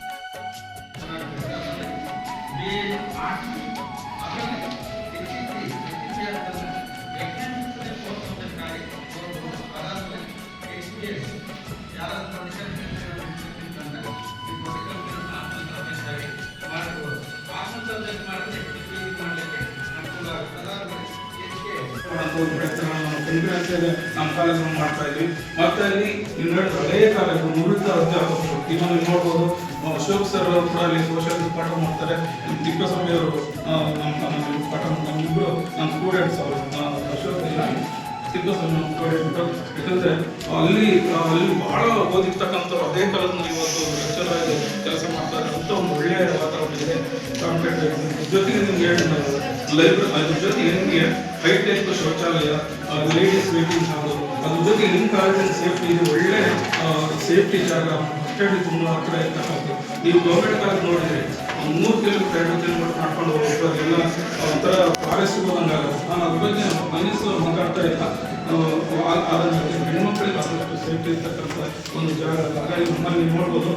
ನಮ್ಮ ಕಾಲೇಜ್ ಮಾಡ್ತಾ ಇದ್ವಿ. ಮತ್ತೆ ಅಲ್ಲಿ ಇನ್ನೆರಡು ಹಳೆಯ ಕಾಲೇಜು ನುರಿತ ಅಧ್ಯಾಪಕರು ಇನ್ನೊಂದು ನೋಡ್ಬೋದು. ಅಶೋಕ್ ಸರ್ ಅವರು ಕೂಡ ಅಲ್ಲಿ ಸೋಷಿಯಲ್ ಪಾಠ ಮಾಡ್ತಾರೆ. ತಿಪ್ಪಸ್ವಾಮಿ ಅವರು ನಮ್ಮ ಪಾಠ ನಮ್ಮಿಬ್ರು ನಮ್ಮ ಸ್ಟೂಡೆಂಟ್ಸ್ ಅವರು ಅಶೋಕ್ ತಿಪ್ಪಸ್ವಾಮಿ ನಮ್ಮ ಸ್ಟೂಡೆಂಟ್. ಯಾಕಂದ್ರೆ ಅಲ್ಲಿ ಬಹಳ ಓದಿರ್ತಕ್ಕಂಥವ್ರು ಅದೇ ಕಾಲೇಜ್ನಲ್ಲಿ ಇವತ್ತು ಲೆಕ್ಚರ್ ಆಗಿ ಕೆಲಸ ಮಾಡ್ತಾರೆ ಅಂತ ಒಂದು ಒಳ್ಳೆಯ ವಾತಾವರಣ ಇದೆ. ಜೊತೆಗೆ ನಿಮ್ಗೆ ಲೈಬ್ರರಿ ಅದ್ರ ಜೊತೆಗೆ ನಿಮಗೆ ಹೈಟೆಕ್ ಶೌಚಾಲಯ, ಲೇಡೀಸ್ ವೇಟಿಂಗ್ ಹಾಲ್, ಅದ್ರ ಜೊತೆಗೆ ನಿಮ್ಮ ಕಾಲೇಜಲ್ಲಿ ಸೇಫ್ಟಿ ಇದೆ, ಒಳ್ಳೆ ಸೇಫ್ಟಿ ಜಾಗ, ಸ್ಟಡಿ ತುಂಬ ಹತ್ತಿರ ಇರ್ತಕ್ಕಂಥದ್ದು. ನೀವು ಗೌರ್ಮೆಂಟ್ ಕಾಲೇಜ್ ನೋಡಿದ್ರೆ 3 ಕಿಲೋಮೀಟರ್ 2 ಕಿಲೋಮೀಟರ್ ಮಾಡ್ಕೊಂಡು ಹೋಗ್ತಾರೆ. ಎಲ್ಲ ಒಂಥರ ಫಾರೆಸ್ಟ್ ಹೋದಂಗಾಗುತ್ತೆ. ನಾನು ಅದ್ರ ಬಗ್ಗೆ ಮನಸ್ಸು ಮಾತಾಡ್ತಾ ಇಲ್ಲ. ಅದನ್ನು ಹೆಣ್ಮಕ್ಳಿಗೆ ಆದಷ್ಟು ಸೇಫ್ಟಿ ಇರ್ತಕ್ಕಂಥ ಒಂದು ಜಾಗ. ಹಾಗಾಗಿ ನಮ್ಮಲ್ಲಿ ನೋಡ್ಬೋದು.